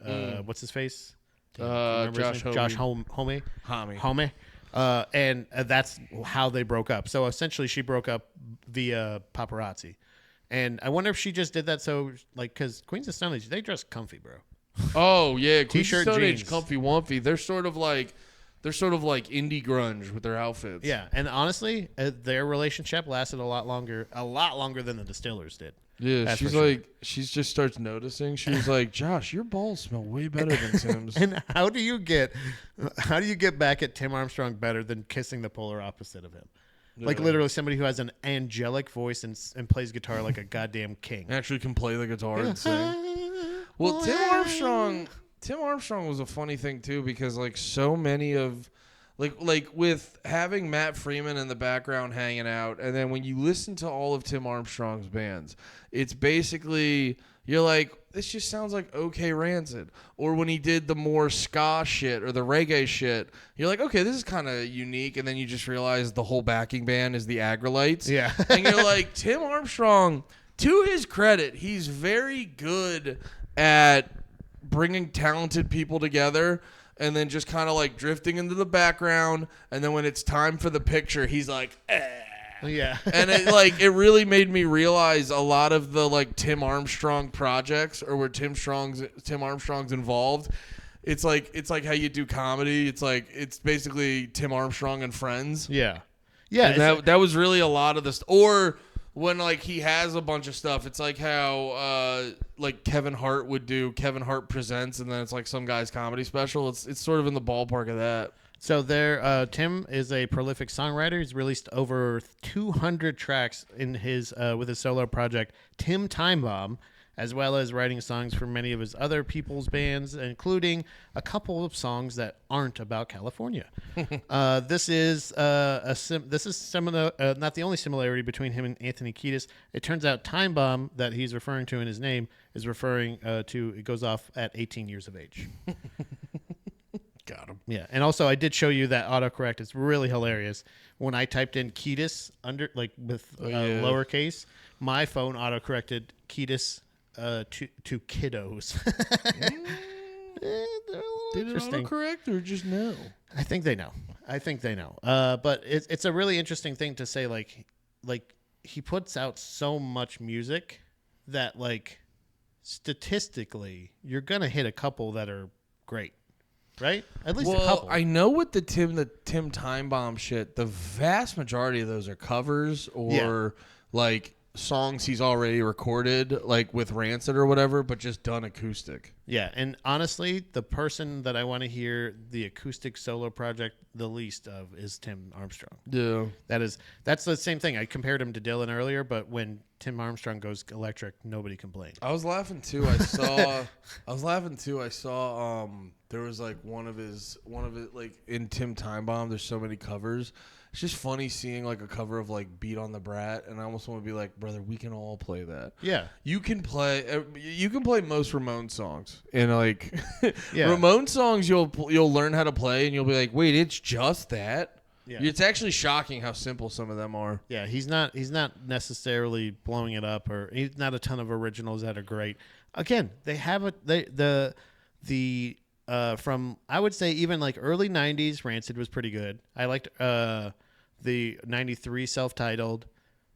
What's his face? Josh Homme. And that's how they broke up. So essentially she broke up via paparazzi. And I wonder if she just did that so, like, because Queens of Stone Age, they dress comfy, bro. Oh, yeah. T-shirt, Stone jeans. Age, comfy, wumpy. They're sort of like indie grunge with their outfits. Yeah. And honestly, their relationship lasted a lot longer than the Distillers did. Yeah, that's she just starts noticing. She's like, Josh, your balls smell way better than Tim's. And how do you get back at Tim Armstrong better than kissing the polar opposite of him? Yeah. Like literally somebody who has an angelic voice and plays guitar like a goddamn king. Actually can play the guitar and sing. Well, Tim Armstrong was a funny thing too, because like so many of like with having Matt Freeman in the background hanging out, and then when you listen to all of Tim Armstrong's bands, it's basically, you're like, this just sounds like OK Rancid. Or when he did the more ska shit or the reggae shit, you're like, okay, this is kind of unique, and then you just realize the whole backing band is the Agrolites. Yeah. And you're like, Tim Armstrong, to his credit, he's very good at bringing talented people together and then just kind of like drifting into the background, and then when it's time for the picture, he's like, eh. Yeah. And it really made me realize a lot of the like Tim Armstrong projects, or where Tim Armstrong's involved. It's like how you do comedy. It's basically Tim Armstrong and friends. Yeah. Yeah. And that was really a lot of this. Or when like he has a bunch of stuff, it's like how like Kevin Hart would do Kevin Hart Presents, and then it's like some guy's comedy special. It's sort of in the ballpark of that. So Tim is a prolific songwriter. He's released over 200 tracks in his with his solo project Tim Time Bomb, as well as writing songs for many of his other people's bands, including a couple of songs that aren't about California. This is similar, not the only similarity between him and Anthony Kiedis. It turns out Time Bomb that he's referring to in his name is referring to, it goes off at 18 years of age. Got him. Yeah, and also I did show you that autocorrect. It's really hilarious. When I typed in Kiedis under with lowercase, my phone autocorrected Kiedis to kiddos. Did it autocorrect or just no? I think they know. But it's a really interesting thing to say. Like he puts out so much music that like statistically you're gonna hit a couple that are great. Right? At least a couple. I know with the Tim Time Bomb shit, the vast majority of those are covers or like songs he's already recorded, like with Rancid or whatever, but just done acoustic. Yeah, and honestly, the person that I want to hear the acoustic solo project the least of is Tim Armstrong. Yeah. That's the same thing. I compared him to Dylan earlier, but when Tim Armstrong goes electric, nobody complained. I was laughing too. I saw there was like one of it like in Tim Time Bomb, there's so many covers. It's just funny seeing like a cover of like Beat on the Brat, and I almost want to be like, brother, we can all play that. Yeah. You can play most Ramones songs, and like Ramones songs you'll learn how to play, and you'll be like, wait, it's just that. Yeah. It's actually shocking how simple some of them are. Yeah, he's not necessarily blowing it up, or he's not a ton of originals that are great. Again, they have from I would say even like early 90s Rancid was pretty good. I liked the 93 self-titled.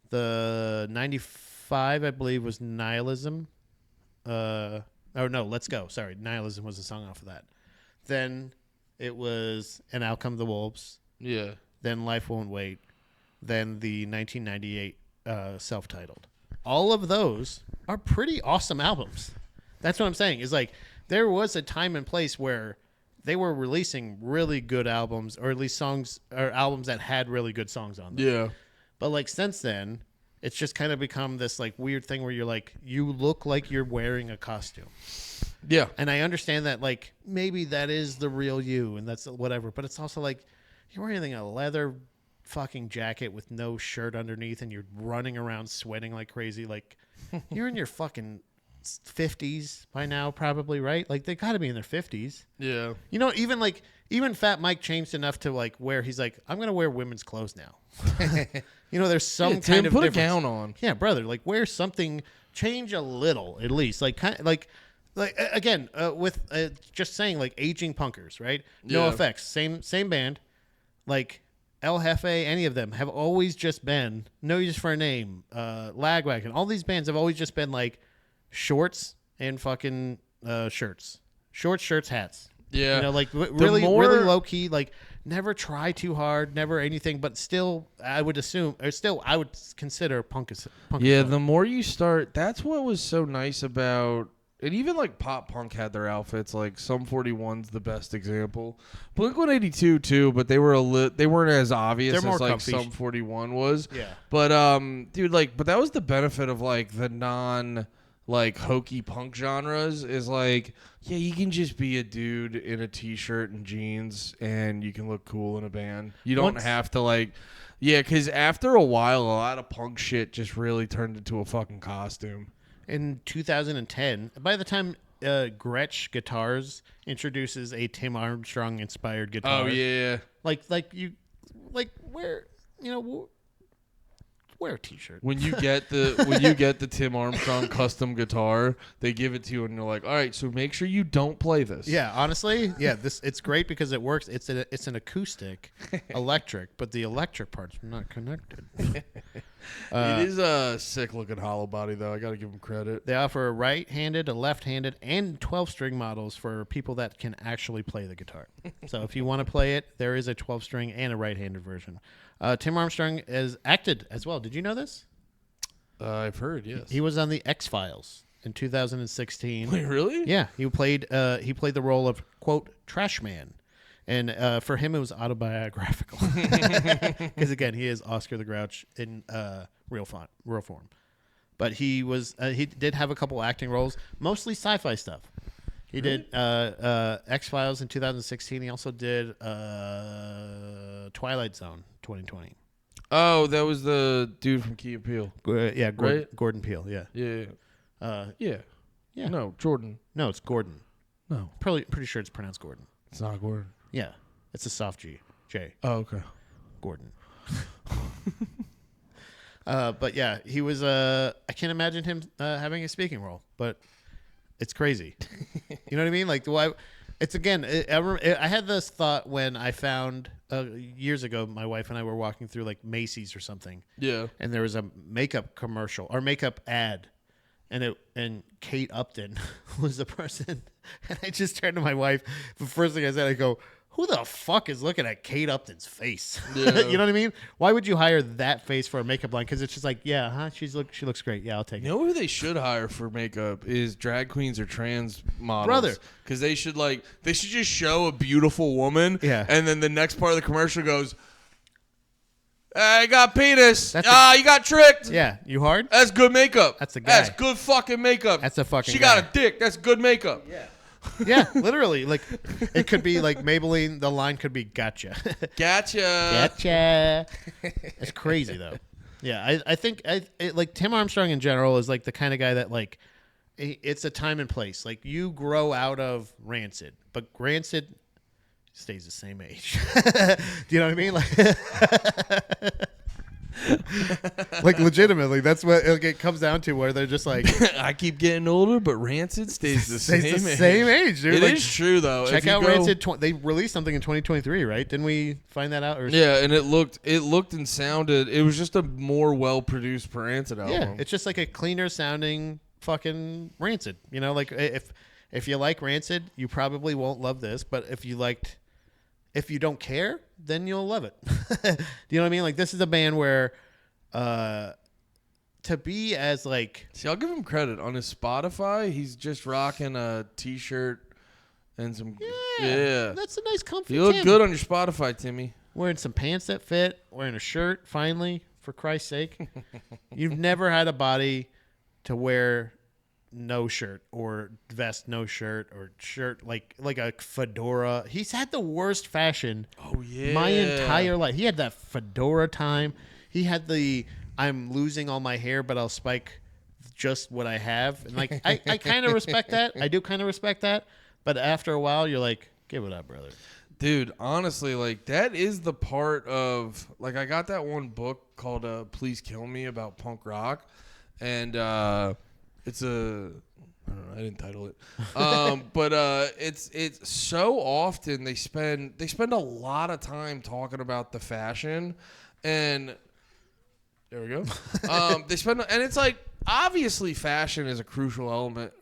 The 95 I believe was Nihilism. Let's Go. Sorry, Nihilism was a song off of that. Then it was And Out Come the Wolves. Yeah. Then Life Won't Wait. Then the 1998 self-titled. All of those are pretty awesome albums. That's what I'm saying. Is like there was a time and place where they were releasing really good albums, or at least songs or albums that had really good songs on them. Yeah. But like since then, it's just kind of become this like weird thing where you're like, you look like you're wearing a costume. Yeah. And I understand that like maybe that is the real you and that's whatever, but it's also like you're wearing a leather fucking jacket with no shirt underneath and you're running around sweating like crazy. Like you're in your fucking 50s by now, probably, right? Like they got to be in their 50s. Yeah. You know, even Fat Mike changed enough to like where he's like, I'm gonna wear women's clothes now. You know, there's some kind of put difference. A gown on. Yeah, brother. Like wear something, change a little at least. Like kind of like again with just saying like aging punkers, right? Yeah. No effects, same band. Like El Jefe, any of them have always just been No Use for a Name, Lagwagon. All these bands have always just been like really shirts, hats. Yeah. You know, like really low key, like never try too hard, never anything, but still I would consider punk. Yeah, the more you start, that's what was so nice about, and even like pop punk had their outfits, like Sum 41's the best example. Blink-182 too, but they weren't as obvious as like comfy. Sum 41 was. Yeah. But dude, like, but that was the benefit of like the non like hokey punk genres is like, yeah, you can just be a dude in a t-shirt and jeans and you can look cool in a band. You don't have to like, yeah, because after a while, a lot of punk shit just really turned into a fucking costume. In 2010, by the time Gretsch Guitars introduces a Tim Armstrong inspired guitar. Oh yeah. Wear a t-shirt. When you get the Tim Armstrong custom guitar, they give it to you and you're like, all right, so make sure you don't play this. Yeah, honestly, yeah, it's great because it works. It's an acoustic electric, but the electric part's not connected. It is a sick looking hollow body though. I got to give them credit. They offer a right-handed, a left-handed, and 12-string models for people that can actually play the guitar. So if you want to play it, there is a 12-string and a right-handed version. Tim Armstrong has acted as well. Did you know this? I've heard, yes. He was on the X-Files in 2016. Wait, really? Yeah, he played the role of, quote, trash man. And for him, it was autobiographical. Because, again, he is Oscar the Grouch in real form. but he did have a couple acting roles, mostly sci-fi stuff. He did X-Files in 2016. He also did Twilight Zone 2020. Oh, that was the dude from Key and Peele. Yeah, right? Gordon Peele. Yeah. Yeah. No, Jordan. No, it's Gordon. No. Pretty sure it's pronounced Gordon. It's not Gordon. Yeah. It's a soft G. J. Oh, okay. Gordon. But yeah, he was. I can't imagine him having a speaking role, but it's crazy. You know what I mean? Like, it's again. I had this thought when I found years ago. My wife and I were walking through like Macy's or something. Yeah. And there was a makeup commercial or makeup ad, and Kate Upton was the person. And I just turned to my wife. The first thing I said, I go, who the fuck is looking at Kate Upton's face? Yeah. You know what I mean? Why would you hire that face for a makeup line? Because it's just like, she looks great. Yeah, I'll take it. You know who they should hire for makeup is drag queens or trans models. Brother. Because they should just show a beautiful woman. Yeah. And then the next part of the commercial goes, I got penis. You got tricked. Yeah, you hard? That's good makeup. That's a guy. That's good fucking makeup. That's a fucking She guy. got a dick. That's good makeup. Yeah. Yeah, literally. Like, it could be like Maybelline. The line could be gotcha. Gotcha. It's crazy, though. Yeah, I think like Tim Armstrong in general is like the kind of guy that like it's a time and place. Like, you grow out of Rancid, but Rancid stays the same age. Do you know what I mean? Like legitimately, that's what it comes down to, where they're just like, I keep getting older, but Rancid stays the same age, dude. It like, is true, though. Check out Rancid. They released something in 2023, right? Didn't we find that out? Yeah, and it looked and sounded. It was just a more well-produced Rancid album. Yeah, it's just like a cleaner sounding fucking Rancid. You know, like if you like Rancid, you probably won't love this, but if you don't care, then you'll love it. Do you know what I mean? Like, this is a band where to be as like... See, I'll give him credit. On his Spotify, he's just rocking a T-shirt and some... Yeah. That's a nice comfy You look Tim. good on your Spotify, Timmy. Wearing some pants that fit, wearing a shirt, finally, for Christ's sake. You've never had a body to wear no shirt or vest no shirt or shirt like a fedora. He's had the worst fashion my entire life. He had that fedora time. He had the I'm losing all my hair but I'll spike just what I have. And like I kind of respect that. I do kind of respect that. But after a while you're like, give it up, brother. Dude, honestly, like, that is the part of, like, I got that one book called Please Kill Me about punk rock, and it's a, I don't know, I didn't title it, but it's so often they spend a lot of time talking about the fashion, and there we go. And it's like, obviously fashion is a crucial element.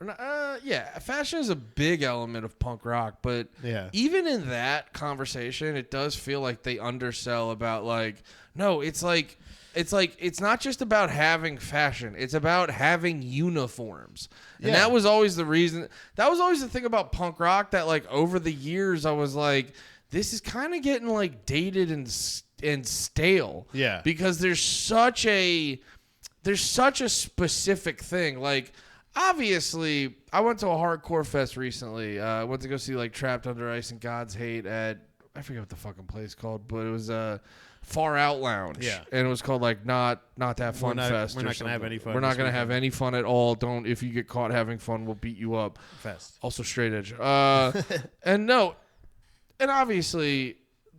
Fashion is a big element of punk rock, but even in that conversation, it does feel like they undersell about like, no, it's not just about having fashion. It's about having uniforms. And that was always the reason. That was always the thing about punk rock that, like, over the years I was like, this is kind of getting like dated and stale. Yeah. Because there's such a specific thing. Like, obviously, I went to a hardcore fest recently. I went to go see like Trapped Under Ice and God's Hate at, I forget what the fucking place called, but it was Far Out Lounge. Yeah. And it was called like Not That Fun Fest. We're not gonna have any fun. We're not gonna have any fun at all. Don't, if you get caught having fun, we'll beat you up. Fest. Also straight edge. And obviously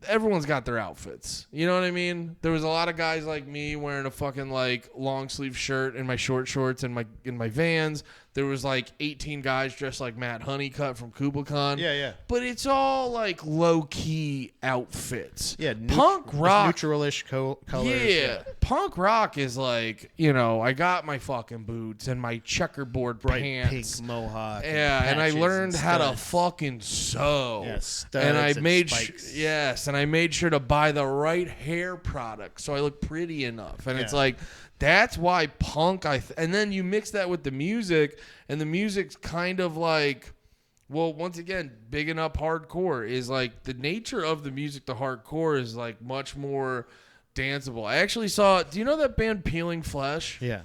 everyone's got their outfits. You know what I mean? There was a lot of guys like me wearing a fucking like long sleeve shirt and my short shorts and in my Vans. There was like 18 guys dressed like Matt Honeycutt from Kubla Khan. Yeah. But it's all like low key outfits. Yeah. Punk rock. Neutralish colors. Yeah. Punk rock is like, you know, I got my fucking boots and my checkerboard bright pants. Pink mohawk. Yeah. And I learned how to fucking sew. Yeah, studs and I made spikes. And I made sure to buy the right hair product so I look pretty enough. And it's like, that's why punk, and then you mix that with the music, and the music's kind of like, well, once again, bigging up hardcore is like, the nature of the music to hardcore is like much more danceable. I actually saw, do you know that band Peeling Flesh? Yeah.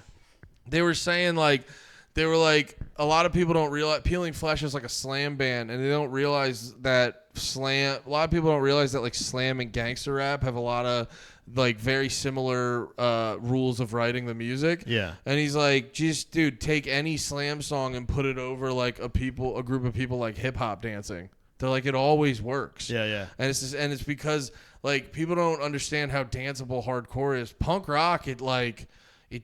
they were saying like they were like a lot of people don't realize Peeling Flesh is like a slam band, and they don't realize that a lot of people don't realize that like slam and gangster rap have a lot of like very similar rules of writing the music. Yeah. And he's like, just dude, take any slam song and put it over like a group of people like hip hop dancing. They're like, it always works. Yeah. And it's because like people don't understand how danceable hardcore is. Punk rock, it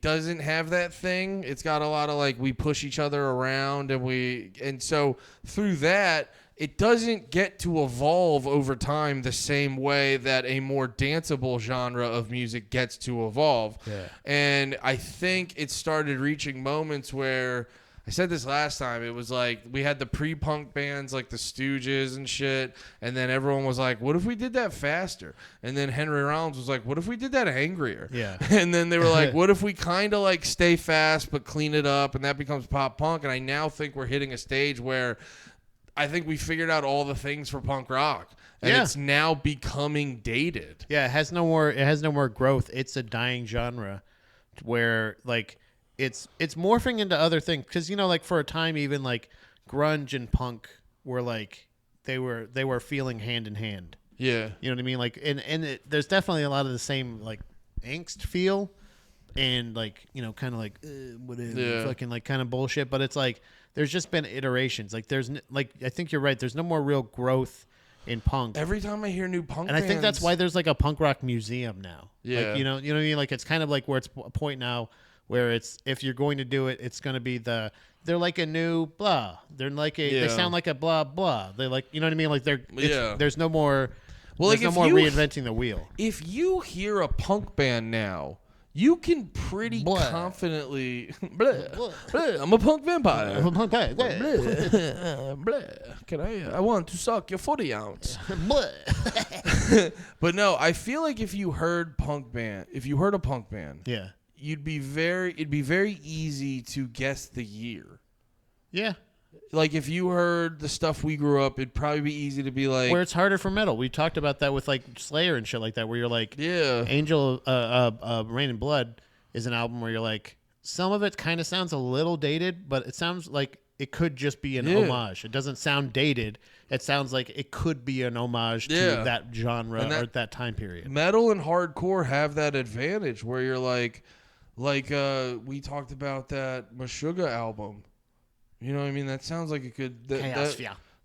doesn't have that thing. It's got a lot of like we push each other around and so through that it doesn't get to evolve over time the same way that a more danceable genre of music gets to evolve. Yeah. And I think it started reaching moments where I said this last time. It was like we had the pre-punk bands like the Stooges and shit, and then everyone was like, what if we did that faster? And then Henry Rollins was like, what if we did that angrier? Yeah. And then they were like, what if we kind of like stay fast but clean it up, and that becomes pop punk? And I now think we're hitting a stage where I think we figured out all the things for punk rock, and it's now becoming dated. Yeah, it has no more growth. It's a dying genre where like it's morphing into other things, because like for a time even like grunge and punk were like they were feeling hand in hand. Yeah. You know what I mean? Like there's definitely a lot of the same like angst feel and like kind of like whatever fucking like kind of bullshit, but it's like there's just been iterations. Like there's like I think you're right. There's no more real growth in punk. Every time I hear new punk and bands, I think that's why there's like a punk rock museum now. Yeah. Like, you know what I mean? Like it's kind of like where it's a point now where it's if you're going to do it, it's going to be they're like a new blah. They're like they sound like a blah blah. They like you know what I mean? Like there's no more. Well, there's no more reinventing the wheel. If you hear a punk band now, you can pretty confidently. I'm a punk vampire. I'm a punk vampire. Can I want to suck your 40 ounce. But no, I feel like if you heard a punk band, yeah, it'd be very easy to guess the year. Yeah. Like if you heard the stuff we grew up, it'd probably be easy to be like where it's harder for metal. We talked about that with like Slayer and shit like that, where you're like, Angel, Rain and Blood is an album where you're like, some of it kind of sounds a little dated, but it sounds like it could just be an homage. It doesn't sound dated. It sounds like it could be an homage to that genre or that time period. Metal and hardcore have that advantage where you're like we talked about that Meshuggah album. You know what I mean? That sounds like it could...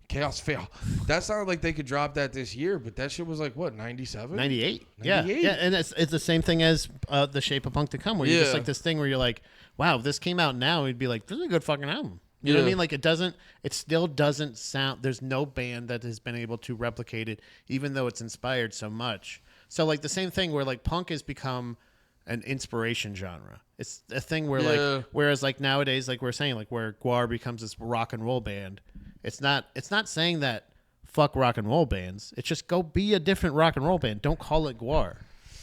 Chaos Fear. That sounded like they could drop that this year, but that shit was like, what, 97? 98. Yeah, and it's the same thing as The Shape of Punk to Come, where you're just like this thing where you're like, wow, if this came out now, you'd be like, this is a good fucking album. You know what I mean? Like it still doesn't sound... There's no band that has been able to replicate it, even though it's inspired so much. So like the same thing where like punk has become an inspiration genre. It's a thing where like whereas like nowadays like we're saying like where GWAR becomes this rock and roll band, it's not saying that fuck rock and roll bands. It's just go be a different rock and roll band. Don't call it GWAR.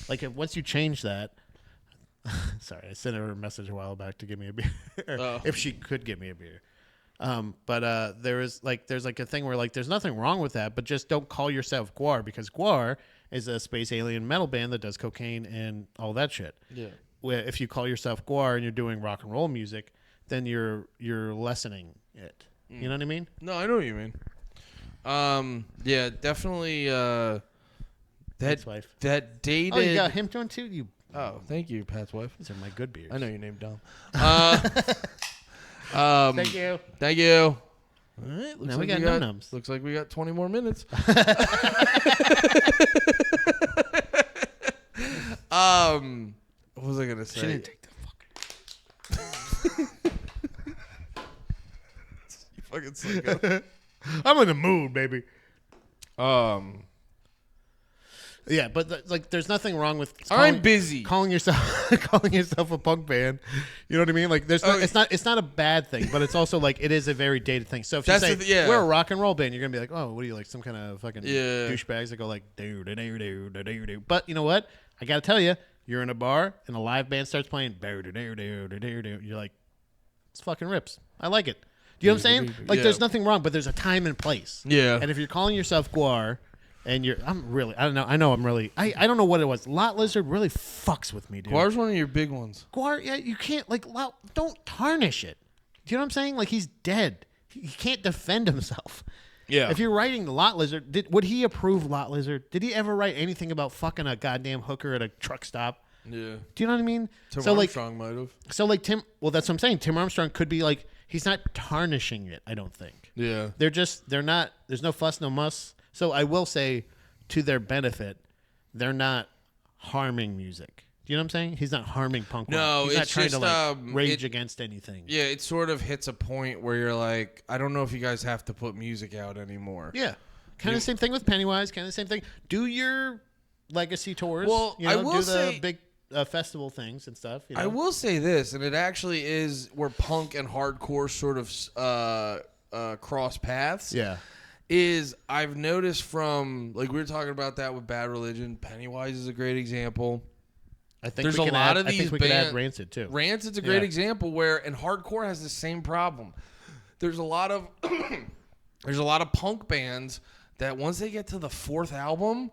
Like once you change that, sorry, I sent her a message a while back to give me a beer if she could give me a beer. But there's like a thing where like there's nothing wrong with that, but just don't call yourself GWAR, because GWAR is a space alien metal band that does cocaine and all that shit. Yeah. Where if you call yourself GWAR and you're doing rock and roll music, then you're lessening it. You know what I mean? No, I know what you mean. Yeah, definitely. Pat's wife. That dated. Oh, you got him doing too. Oh, thank you, Pat's wife. These are my good beers. I know your name, Dom. Thank you. Thank you. All right, now we got num-nums. Looks like we got 20 more minutes. What was I gonna say? She didn't take the fucking. You fucking psycho. I'm in the mood, baby. Yeah, but like, there's nothing wrong with. I'm busy. Calling yourself a punk band. You know what I mean? Like, it's not a bad thing, but it's also like it is a very dated thing. So if you say we're a rock and roll band, you're gonna be like, oh, what are you, like some kind of fucking douchebags that go like do do do do do do do. But you know what? I gotta tell you, you're in a bar and a live band starts playing do do do do do do. You're like, it's fucking rips. I like it. Do you know what I'm saying? Like, there's nothing wrong, but there's a time and place. Yeah. And if you're calling yourself GWAR, And I don't know. I don't know what it was. Lot Lizard really fucks with me, dude. GWAR's one of your big ones. GWAR, yeah, you can't, don't tarnish it. Do you know what I'm saying? Like, he's dead. He can't defend himself. Yeah. If you're writing Lot Lizard, would he approve Lot Lizard? Did he ever write anything about fucking a goddamn hooker at a truck stop? Yeah. Do you know what I mean? Tim Armstrong might have. So, like, that's what I'm saying. Tim Armstrong could be, like, he's not tarnishing it, I don't think. Yeah. They're not, there's no fuss, no muss. So I will say, to their benefit, they're not harming music. Do you know what I'm saying? He's not harming punk rock. No, he's not trying just, to rage against anything. Yeah, it sort of hits a point where you're like, I don't know if you guys have to put music out anymore. Yeah. Kind of the same thing with Pennywise, kind of the same thing. Do your legacy tours. Well, I will say, the big festival things and stuff. You know? I will say this, and it actually is where punk and hardcore sort of cross paths. Yeah. Is I've noticed from, like we were talking about that with Bad Religion, Pennywise is a great example. I think there's we a can lot add, of these I think we bands. could add Rancid too. Rancid's a great example where, and hardcore has the same problem. There's a lot of punk bands that once they get to the fourth album,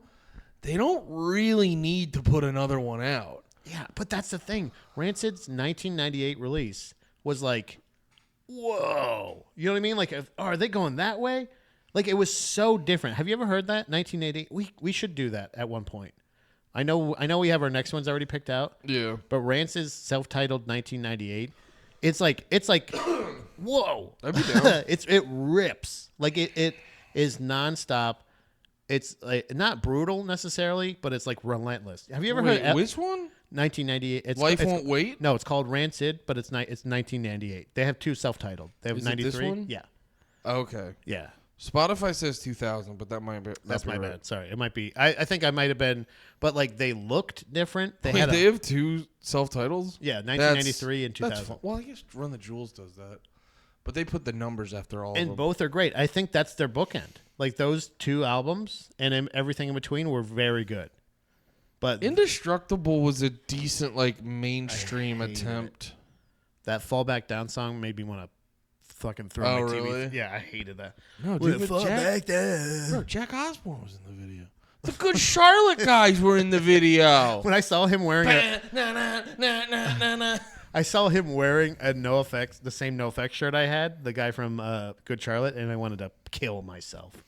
they don't really need to put another one out. Yeah, but that's the thing. Rancid's 1998 release was like, whoa. You know what I mean? Like, are they going that way? Like, it was so different. Have you ever heard that? 1988. We should do that at one point. I know we have our next ones already picked out. Yeah. But Rancid's self-titled 1998. It's like whoa. That'd be dope. It rips. Like it is nonstop. It's like not brutal necessarily, but it's like relentless. Have you ever heard which one? 1998. Life Won't Wait? No, it's called Rancid, but it's 1998. They have two self-titled. They have Is 93. it this one? Yeah. Okay. Yeah. Spotify says 2000, but that might be. That's my right. bad. Sorry, it might be. I think I might have been, but like they looked different. They Wait, they have two self-titles? Yeah, 1993 and 2000. Well, I guess Run the Jewels does that, but they put the numbers after all of And them. both are great. I think that's their bookend. Like those two albums and everything in between were very good. But Indestructible was a decent, like, mainstream attempt. That Fall Back Down song made me want to fucking throw my TV. Really? Yeah, I hated that. No, dude, Jack Osborne was in the video. The Good Charlotte guys were in the video. When I saw him wearing I saw him wearing a NoFX, the same NoFX shirt I had, the guy from Good Charlotte, and I wanted to kill myself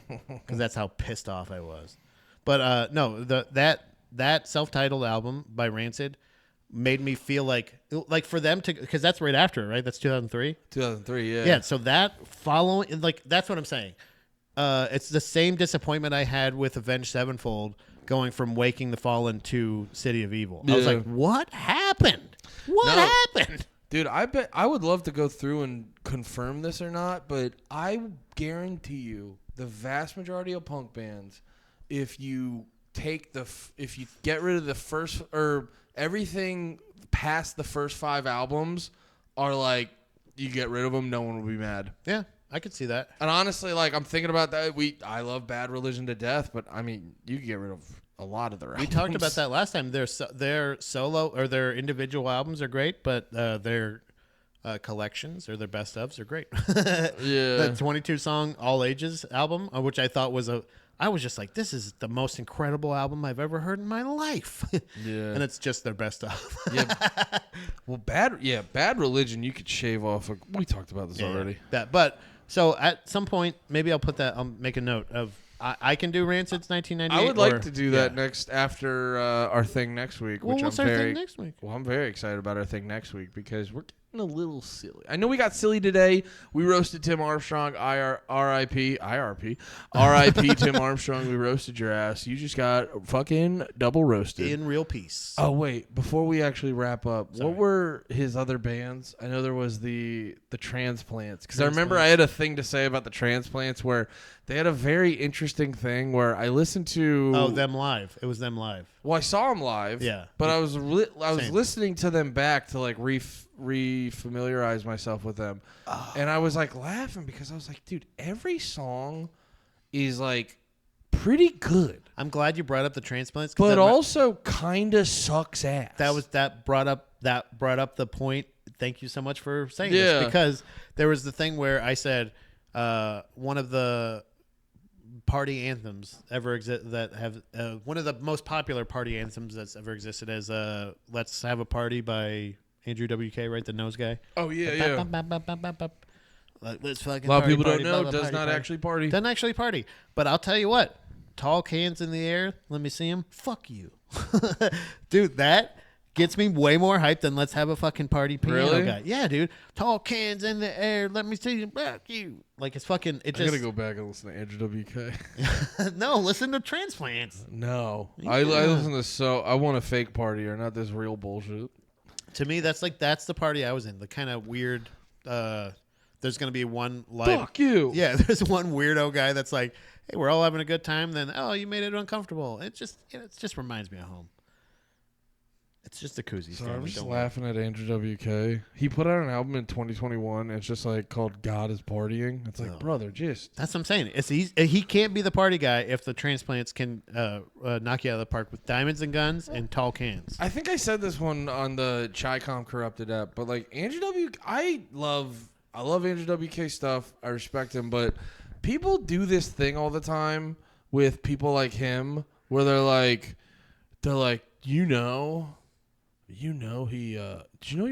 because that's how pissed off I was. But no, that self-titled album by Rancid made me feel like for them to, because that's right after, right? That's 2003. 2003, yeah. Yeah. So that following, like, that's what I'm saying. It's the same disappointment I had with Avenged Sevenfold going from Waking the Fallen to City of Evil. I was like, what happened? What happened? Dude, I bet I would love to go through and confirm this or not, but I guarantee you the vast majority of punk bands, if you get rid of the first or everything past the first 5 albums are like, you get rid of them, no one will be mad. Yeah, I could see that. And honestly, like, I'm thinking about that. I love Bad Religion to death, but I mean, you can get rid of a lot of their albums. We talked about that last time. Their solo or their individual albums are great, but their collections or their best ofs are great. Yeah. The 22 song All Ages album, which I thought was I was just like, this is the most incredible album I've ever heard in my life. Yeah. And it's just their best stuff. Yeah. Well, Bad Religion, you could shave off. We talked about this already. So at some point, maybe I'll make a note of, I can do Rancid's 1998. I would like to do that next after our thing next week. Well, what's our thing next week? Well, I'm very excited about our thing next week because we're getting a little silly. I know we got silly today. We roasted Tim Armstrong, R.I.P. Tim Armstrong. We roasted your ass. You just got fucking double roasted. In real peace. Oh, wait. Before we actually wrap up, what were his other bands? I know there was the Transplants. Because I remember I had a thing to say about the Transplants where they had a very interesting thing where I listened to... Oh, them live. It was them live. Well, I saw them live. Yeah. But I was listening to them back to, like, re-familiarize myself with them. Oh. And I was, like, laughing because I was like, dude, every song is, like, pretty good. I'm glad you brought up the Transplants. But also kind of sucks ass. That brought up the point. Thank you so much for saying this. Because there was the thing where I said one of the party anthems ever exist that have one of the most popular party anthems that's ever existed is "Let's Have a Party" by Andrew WK, right? The nose guy. Oh yeah. Like, let's fucking A lot of party, people party, don't know. blah, blah, Does party, not party. actually party. Doesn't actually party. But I'll tell you what, tall cans in the air. Let me see them. Fuck you, dude. That gets me way more hyped than "Let's Have a Fucking Party" piano guy. Yeah, dude. Tall cans in the air. Let me see you. Fuck you. Like it's fucking. It just. I gotta go back and listen to Andrew WK. No, listen to Transplants. No, Yeah. I listen to I want a fake party or not this real bullshit. To me, that's the party I was in. The kind of weird. There's gonna be one live. Fuck you. Yeah, there's one weirdo guy that's like, hey, we're all having a good time. Then, oh, you made it uncomfortable. It just reminds me of home. It's just a koozie. So I'm just laughing at Andrew WK. He put out an album in 2021. It's just like called "God Is Partying." It's like, brother, just that's what I'm saying. He can't be the party guy if the Transplants can knock you out of the park with Diamonds and Guns and Tall Cans. I think I said this one on the Chi-Com Corrupted app, but like Andrew WK, I love Andrew WK stuff. I respect him, but people do this thing all the time with people like him where they're like, did you know he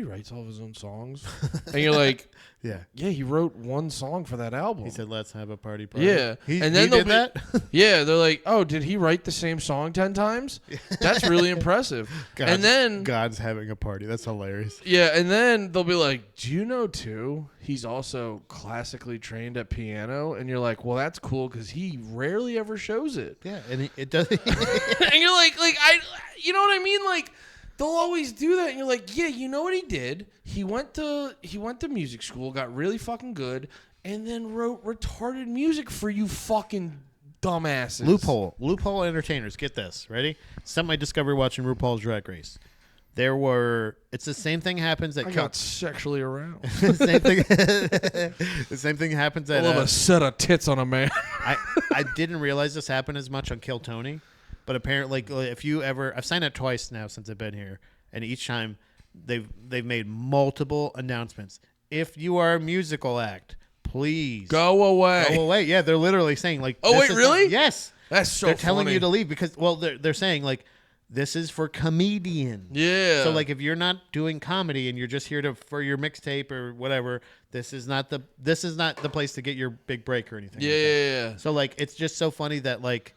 writes all of his own songs? And you're like, yeah, he wrote one song for that album. He said, "Let's have a party." Party. Yeah, and then he did that. Yeah, they're like, oh, did he write the same song 10 times? That's really impressive. And then God's having a party. That's hilarious. Yeah, and then they'll be like, do you know too? He's also classically trained at piano, and you're like, well, that's cool because he rarely ever shows it. Yeah, and it does. And you're like you know what I mean? Like, they'll always do that, and you're like, yeah, you know what he did? He went to music school, got really fucking good, and then wrote retarded music for you fucking dumbasses. Loophole entertainers. Get this, ready? Something I discovered watching RuPaul's Drag Race. It's the same thing happens at. I got sexually aroused. The same thing happens at. I love a set of tits on a man. I didn't realize this happened as much on Kill Tony. But apparently, if you ever, I've signed up twice now since I've been here, and each time they've made multiple announcements. If you are a musical act, please go away. Go away. Yeah, they're literally saying like, oh wait, really? Yes, that's so. They're telling you to leave because they're saying like, this is for comedians. Yeah. So like, if you're not doing comedy and you're just here for your mixtape or whatever, this is not the place to get your big break or anything. Yeah. So like, it's just so funny that like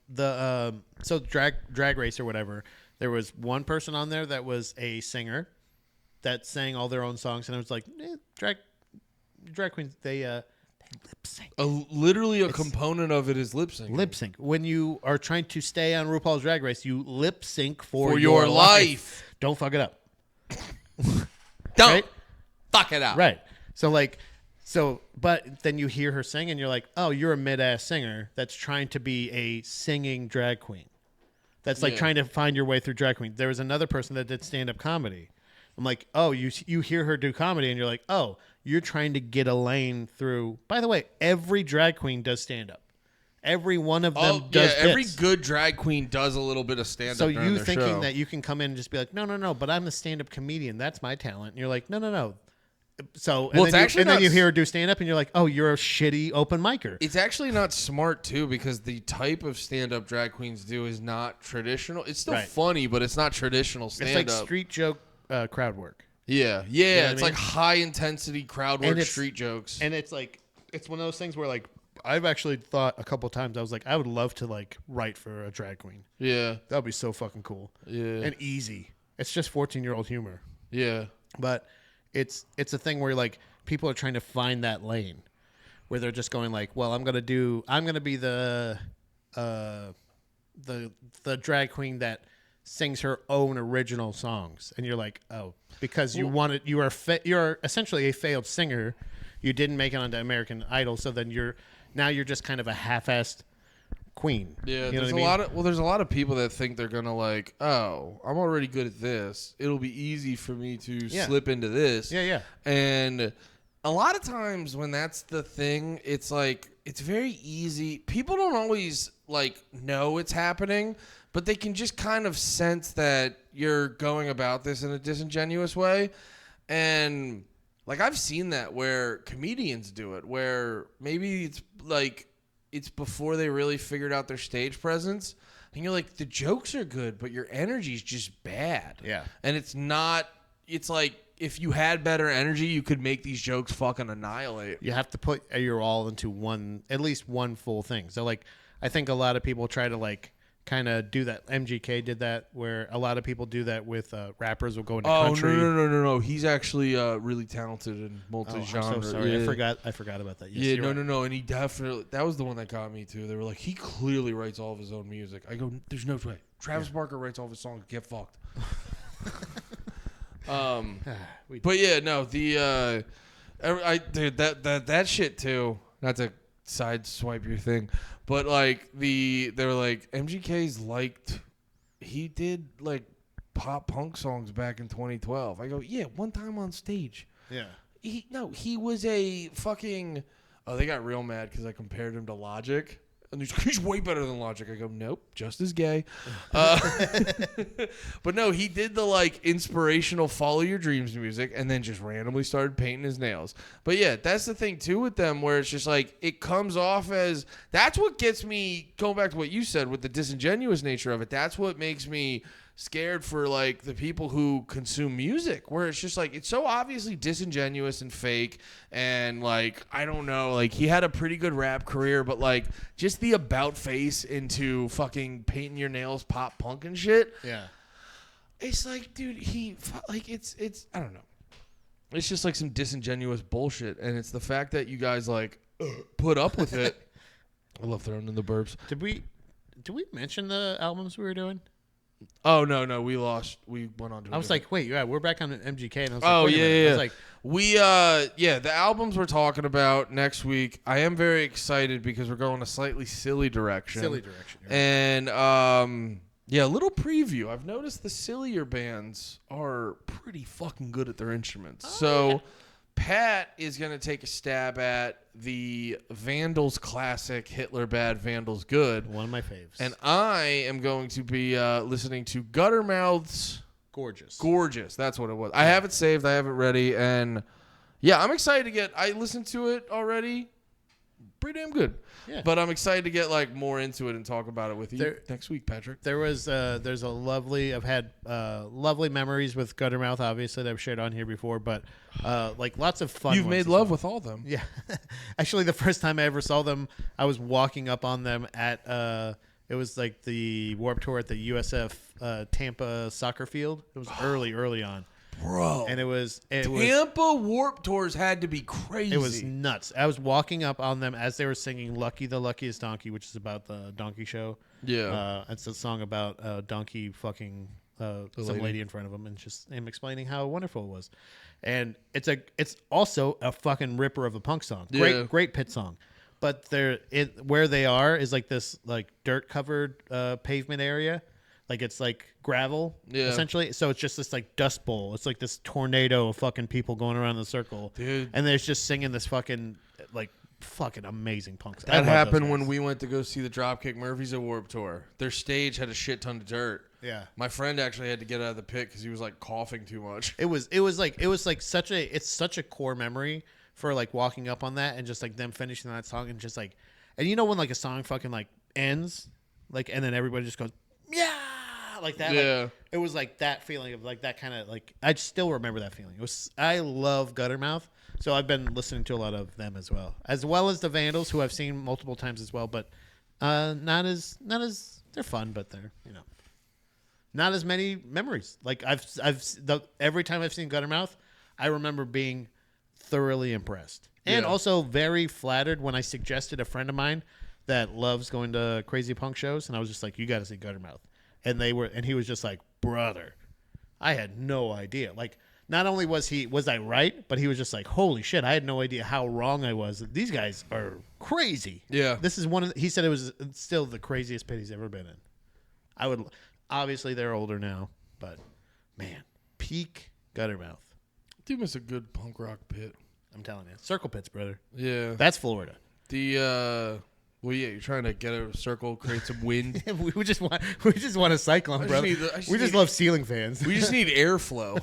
the so drag race or whatever, there was one person on there that was a singer that sang all their own songs, and I was like, drag queens, they lip sync. Literally a component of it is lip sync. Lip sync. When you are trying to stay on RuPaul's Drag Race, you lip sync for your life. Don't fuck it up. Don't fuck it up. Right. But then you hear her sing, and you're like, oh, you're a mid-ass singer that's trying to be a singing drag queen. That's like trying to find your way through drag queen. There was another person that did stand-up comedy. I'm like, oh, you hear her do comedy, and you're like, oh, you're trying to get a lane through. By the way, every drag queen does stand-up. Every one of them does bits. Every good drag queen does a little bit of stand-up. So you thinking that you can come in and just be like, no, but I'm a stand-up comedian. That's my talent. And you're like, no. So then you hear her do stand up, and you're like, "Oh, you're a shitty open micer." It's actually not smart too, because the type of stand up drag queens do is not traditional. It's still funny, but it's not traditional stand up. It's like street joke crowd work. Yeah. You know it's like high intensity crowd work street jokes, and it's like it's one of those things where like I've actually thought a couple times I was like I would love to like write for a drag queen. Yeah, that would be so fucking cool. Yeah, and easy. It's just 14-year-old humor. Yeah, but. It's a thing where like people are trying to find that lane where they're just going like, well, I'm gonna be the drag queen that sings her own original songs, and you're like, oh, because you're essentially a failed singer, you didn't make it onto American Idol, so then you're just kind of a half-assed queen. Yeah, there's a lot of people that think they're gonna like, oh, I'm already good at this. It'll be easy for me to slip into this. Yeah. And a lot of times when that's the thing, it's like it's very easy. People don't always like know it's happening, but they can just kind of sense that you're going about this in a disingenuous way. And like I've seen that where comedians do it, where maybe it's like it's before they really figured out their stage presence. And you're like, the jokes are good, but your energy's just bad. Yeah. And it's not, it's like, if you had better energy, you could make these jokes fucking annihilate. You have to put your all into at least one full thing. So, like, I think a lot of people try to, like, kind of do that. MGK did that, where a lot of people do that with rappers will go into country. No. He's actually really talented and multi-genre. I'm so sorry. Yeah. I forgot about that. Yes, No. And he definitely, that was the one that got me, too. They were like, he clearly writes all of his own music. I go, there's no way. Travis Barker writes all of his songs. Get fucked. But yeah, no, dude, that shit too. Not to sideswipe your thing, but like they were like MGK's he did like pop punk songs back in 2012. I go, yeah, one time on stage. Yeah. He was a fucking. Oh, they got real mad because I compared him to Logic. And he's way better than Logic. I go, nope, just as gay. But no, he did the like inspirational follow your dreams music and then just randomly started painting his nails. But yeah, that's the thing too with them, where it's just like it comes off as, that's what gets me, going back to what you said with the disingenuous nature of it, that's what makes me scared for like the people who consume music, where it's just like it's so obviously disingenuous and fake. And like, I don't know, like he had a pretty good rap career, but like just the about face into fucking painting your nails pop punk and shit, Yeah. It's like, dude, it's I don't know, it's just like some disingenuous bullshit. And it's the fact that you guys like put up with it. I love throwing in the burps. Did we mention the albums we were doing? Oh, no, we lost. We went on to I was like, wait, yeah, we're back on MGK. And I was like, oh, yeah. I was like, the albums we're talking about next week, I am very excited because we're going a slightly silly direction. Right. And, a little preview. I've noticed the sillier bands are pretty fucking good at their instruments. Yeah. Pat is going to take a stab at the Vandals classic, Hitler Bad, Vandals Good. One of my faves. And I am going to be listening to Guttermouth's Gorgeous. That's what it was. I have it saved. I have it ready. And, yeah, I'm excited to I listened to it already. Pretty damn good. Yeah. But I'm excited to get like more into it and talk about it with you next week, Patrick. There's a lovely, I've had lovely memories with Guttermouth, obviously, that I've shared on here before, but like lots of fun. You've made love with all of them. Yeah. Actually, the first time I ever saw them, I was walking up on them at it was like the Warped Tour at the USF Tampa soccer field. It was early on. Bro. And it was Tampa Warped Tours had to be crazy. It was nuts. I was walking up on them as they were singing Lucky the Luckiest Donkey, which is about the donkey show. Yeah. It's a song about donkey fucking some lady in front of him, and just him explaining how wonderful it was. And it's also a fucking ripper of a punk song. Great pit song. But where they are is like this like dirt covered pavement area. Like it's like gravel, essentially. So it's just this like dust bowl. It's like this tornado of fucking people going around in a circle. Dude. And they're just singing this fucking amazing punk song. That happened when we went to go see the Dropkick Murphys at Warped Tour. Their stage had a shit ton of dirt. Yeah. My friend actually had to get out of the pit because he was like coughing too much. It's such a core memory for like walking up on that and just like them finishing that song and just like, and you know when like a song fucking like ends, like, and then everybody just goes, yeah. Like that, yeah. Like, it was like that feeling of like that kind of like I still remember that feeling. I love Guttermouth, so I've been listening to a lot of them as well as the Vandals, who I've seen multiple times as well, but not as they're fun, but they're not as many memories. Like every time I've seen Guttermouth, I remember being thoroughly impressed and also very flattered when I suggested a friend of mine that loves going to crazy punk shows, and I was just like, you got to see Guttermouth. And he was just like, brother, I had no idea. Like, not only was I right, but he was just like, holy shit, I had no idea how wrong I was. These guys are crazy. Yeah. This is he said it was still the craziest pit he's ever been in. Obviously they're older now, but man, peak Guttermouth. Dude, it's a good punk rock pit. I'm telling you. Circle pits, brother. Yeah. That's Florida. Well, yeah, you're trying to get a circle, create some wind. we just want a cyclone, bro. We just love ceiling fans. We just need airflow.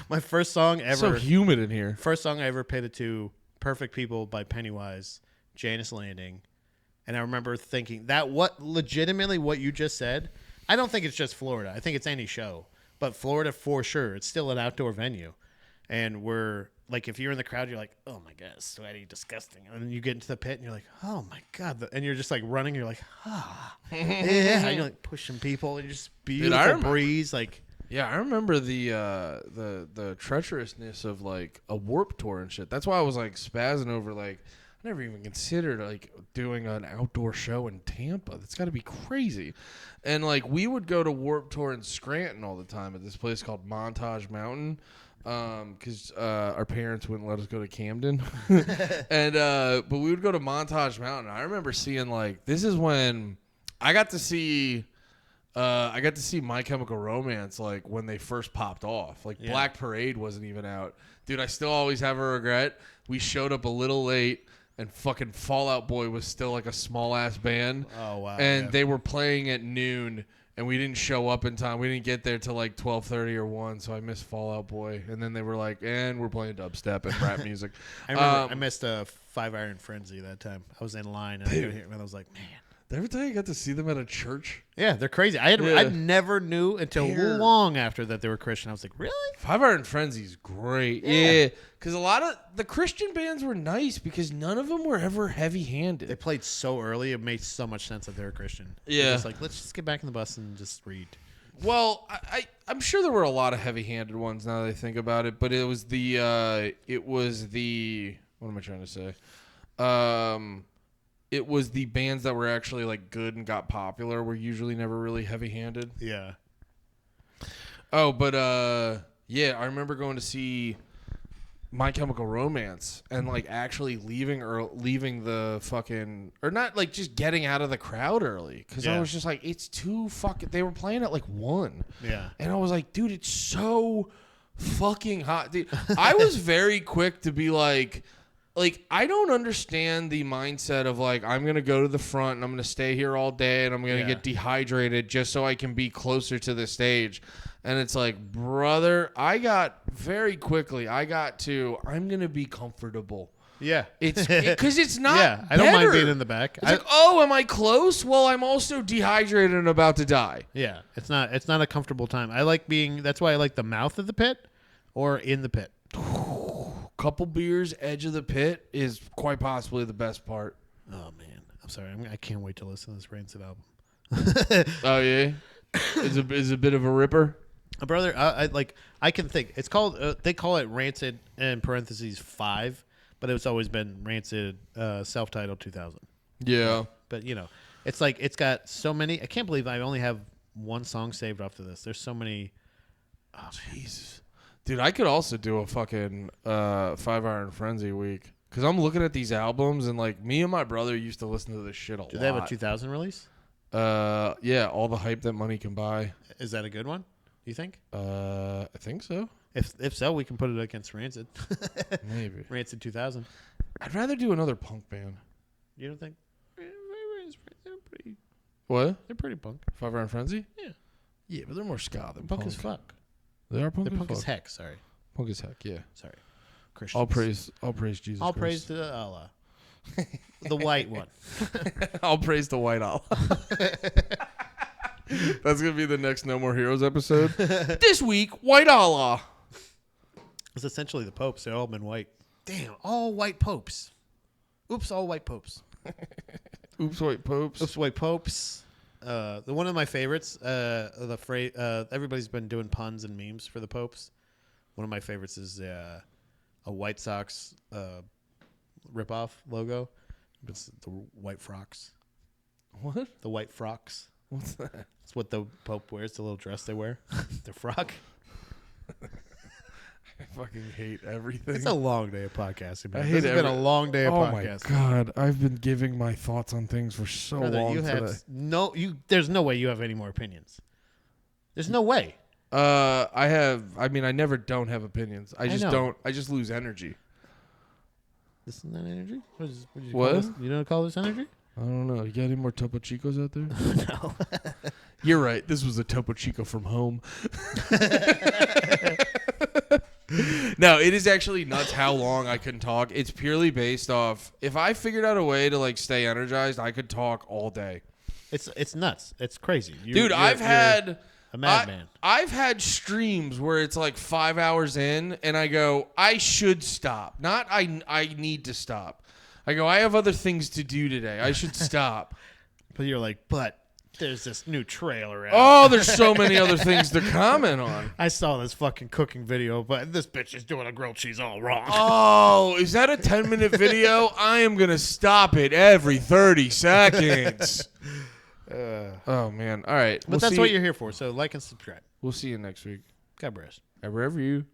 My first song ever. It's so humid in here. First song I ever pitted to, "Perfect People" by Pennywise, Janice Landing, And I remember thinking that what you just said, I don't think it's just Florida. I think it's any show. But Florida, for sure, it's still an outdoor venue. And we're like, if you're in the crowd, you're like, oh my God, sweaty, disgusting. And then you get into the pit and you're like, oh my God. And you're just like running. You're like, yeah. And you're like pushing people and just beautiful breeze. Like, yeah, I remember the treacherousness of like a Warped Tour and shit. That's why I was like spazzing over like, I never even considered like doing an outdoor show in Tampa. That's got to be crazy. And like we would go to Warped Tour in Scranton all the time at this place called Montage Mountain, because our parents wouldn't let us go to Camden. And but we would go to Montage Mountain. I remember seeing like, this is when I got to see My Chemical Romance like when they first popped off. Like Black Parade wasn't even out. Dude, I still always have a regret. We showed up a little late. And fucking Fall Out Boy was still like a small ass band. Oh wow! And they were playing at noon, and we didn't show up in time. We didn't get there till like 12:30 or 1, so I missed Fall Out Boy. And then they were like, "And we're playing dubstep and rap music." I remember I missed a 5 Iron Frenzy that time. I was in line and I was like, "Man." Did I ever tell you I got to see them at a church? Yeah, they're crazy. I never knew until long after that they were Christian. I was like, really? 5 Iron Frenzy's great. Yeah. Because a lot of the Christian bands were nice because none of them were ever heavy-handed. They played so early, it made so much sense that they were Christian. Yeah. It's like, let's just get back in the bus and just read. Well, I'm sure there were a lot of heavy-handed ones now that I think about it, but it was the what am I trying to say? It was the bands that were actually like good and got popular were usually never really heavy-handed. Yeah. Oh, but yeah, I remember going to see My Chemical Romance and like actually leaving the fucking, or not like just getting out of the crowd early because I was just like, it's too fucking. They were playing at like 1. Yeah. And I was like, dude, it's so fucking hot. Dude, I was very quick to be like, I don't understand the mindset of, like, I'm going to go to the front and I'm going to stay here all day and I'm going to get dehydrated just so I can be closer to the stage. And it's like, brother, I'm going to be comfortable. Yeah. Because it's not Yeah, I don't mind being in the back. It's like, oh, am I close? Well, I'm also dehydrated and about to die. Yeah, it's not a comfortable time. That's why I like the mouth of the pit or in the pit. Couple beers, edge of the pit is quite possibly the best part. Oh man, I'm sorry. I can't wait to listen to this Rancid album. Oh yeah, is a bit of a ripper. Brother, I can think. It's called. They call it Rancid in parentheses 5, but it's always been Rancid self-titled 2000. Yeah, but it's like it's got so many. I can't believe I only have one song saved off to this. There's so many. Oh Jesus. Dude, I could also do a fucking 5 Iron Frenzy week. Because I'm looking at these albums, and, like, me and my brother used to listen to this shit a lot. Do they have a 2000 release? Yeah, All the Hype That Money Can Buy. Is that a good one, do you think? I think so. If so, we can put it against Rancid. Maybe. Rancid 2000. I'd rather do another punk band. You don't think? They're pretty... What? They're pretty punk. 5 Iron Frenzy? Yeah. Yeah, but they're more ska than punk. Punk as fuck. They are punk. They're punk as heck. Sorry. Punk as heck. Yeah. Sorry. Christians. All praise Jesus. All Christ. praise to Allah. The white one. All praise to white Allah. That's gonna be the next No More Heroes episode. This week, white Allah. It's essentially the popes. They've all been white. Damn, all white popes. Oops, all white popes. Oops, white popes. Oops, white popes. One of my favorites, the phrase, everybody's been doing puns and memes for the popes. One of my favorites is a White Sox ripoff logo. It's the white frocks. What? The white frocks. What's that? It's what the Pope wears, the little dress they wear. The frock. I fucking hate everything. It's a long day of podcasting, man. It's been a long day of podcasting. Oh my God, I've been giving my thoughts on things for so long today. There's no way you have any more opinions. There's no way. I never don't have opinions. I just lose energy. This is not energy? What? You don't call this energy? I don't know. You got any more Topo Chicos out there? No. You're right. This was a Topo Chico from home. No, it is actually nuts how long I can talk. It's purely based off if I figured out a way to like stay energized, I could talk all day. It's nuts. It's crazy. Dude, I've had a madman. I've had streams where it's like 5 hours in and I go, I should stop. Not I need to stop. I go, I have other things to do today. I should stop. But you're like, but there's this new trailer out. Oh, there's so many other things to comment on. I saw this fucking cooking video, but this bitch is doing a grilled cheese all wrong. Oh, is that a 10-minute video? I am going to stop it every 30 seconds. Oh, man. All right. But that's what you're here for, so like and subscribe. We'll see you next week. God bless. Wherever you.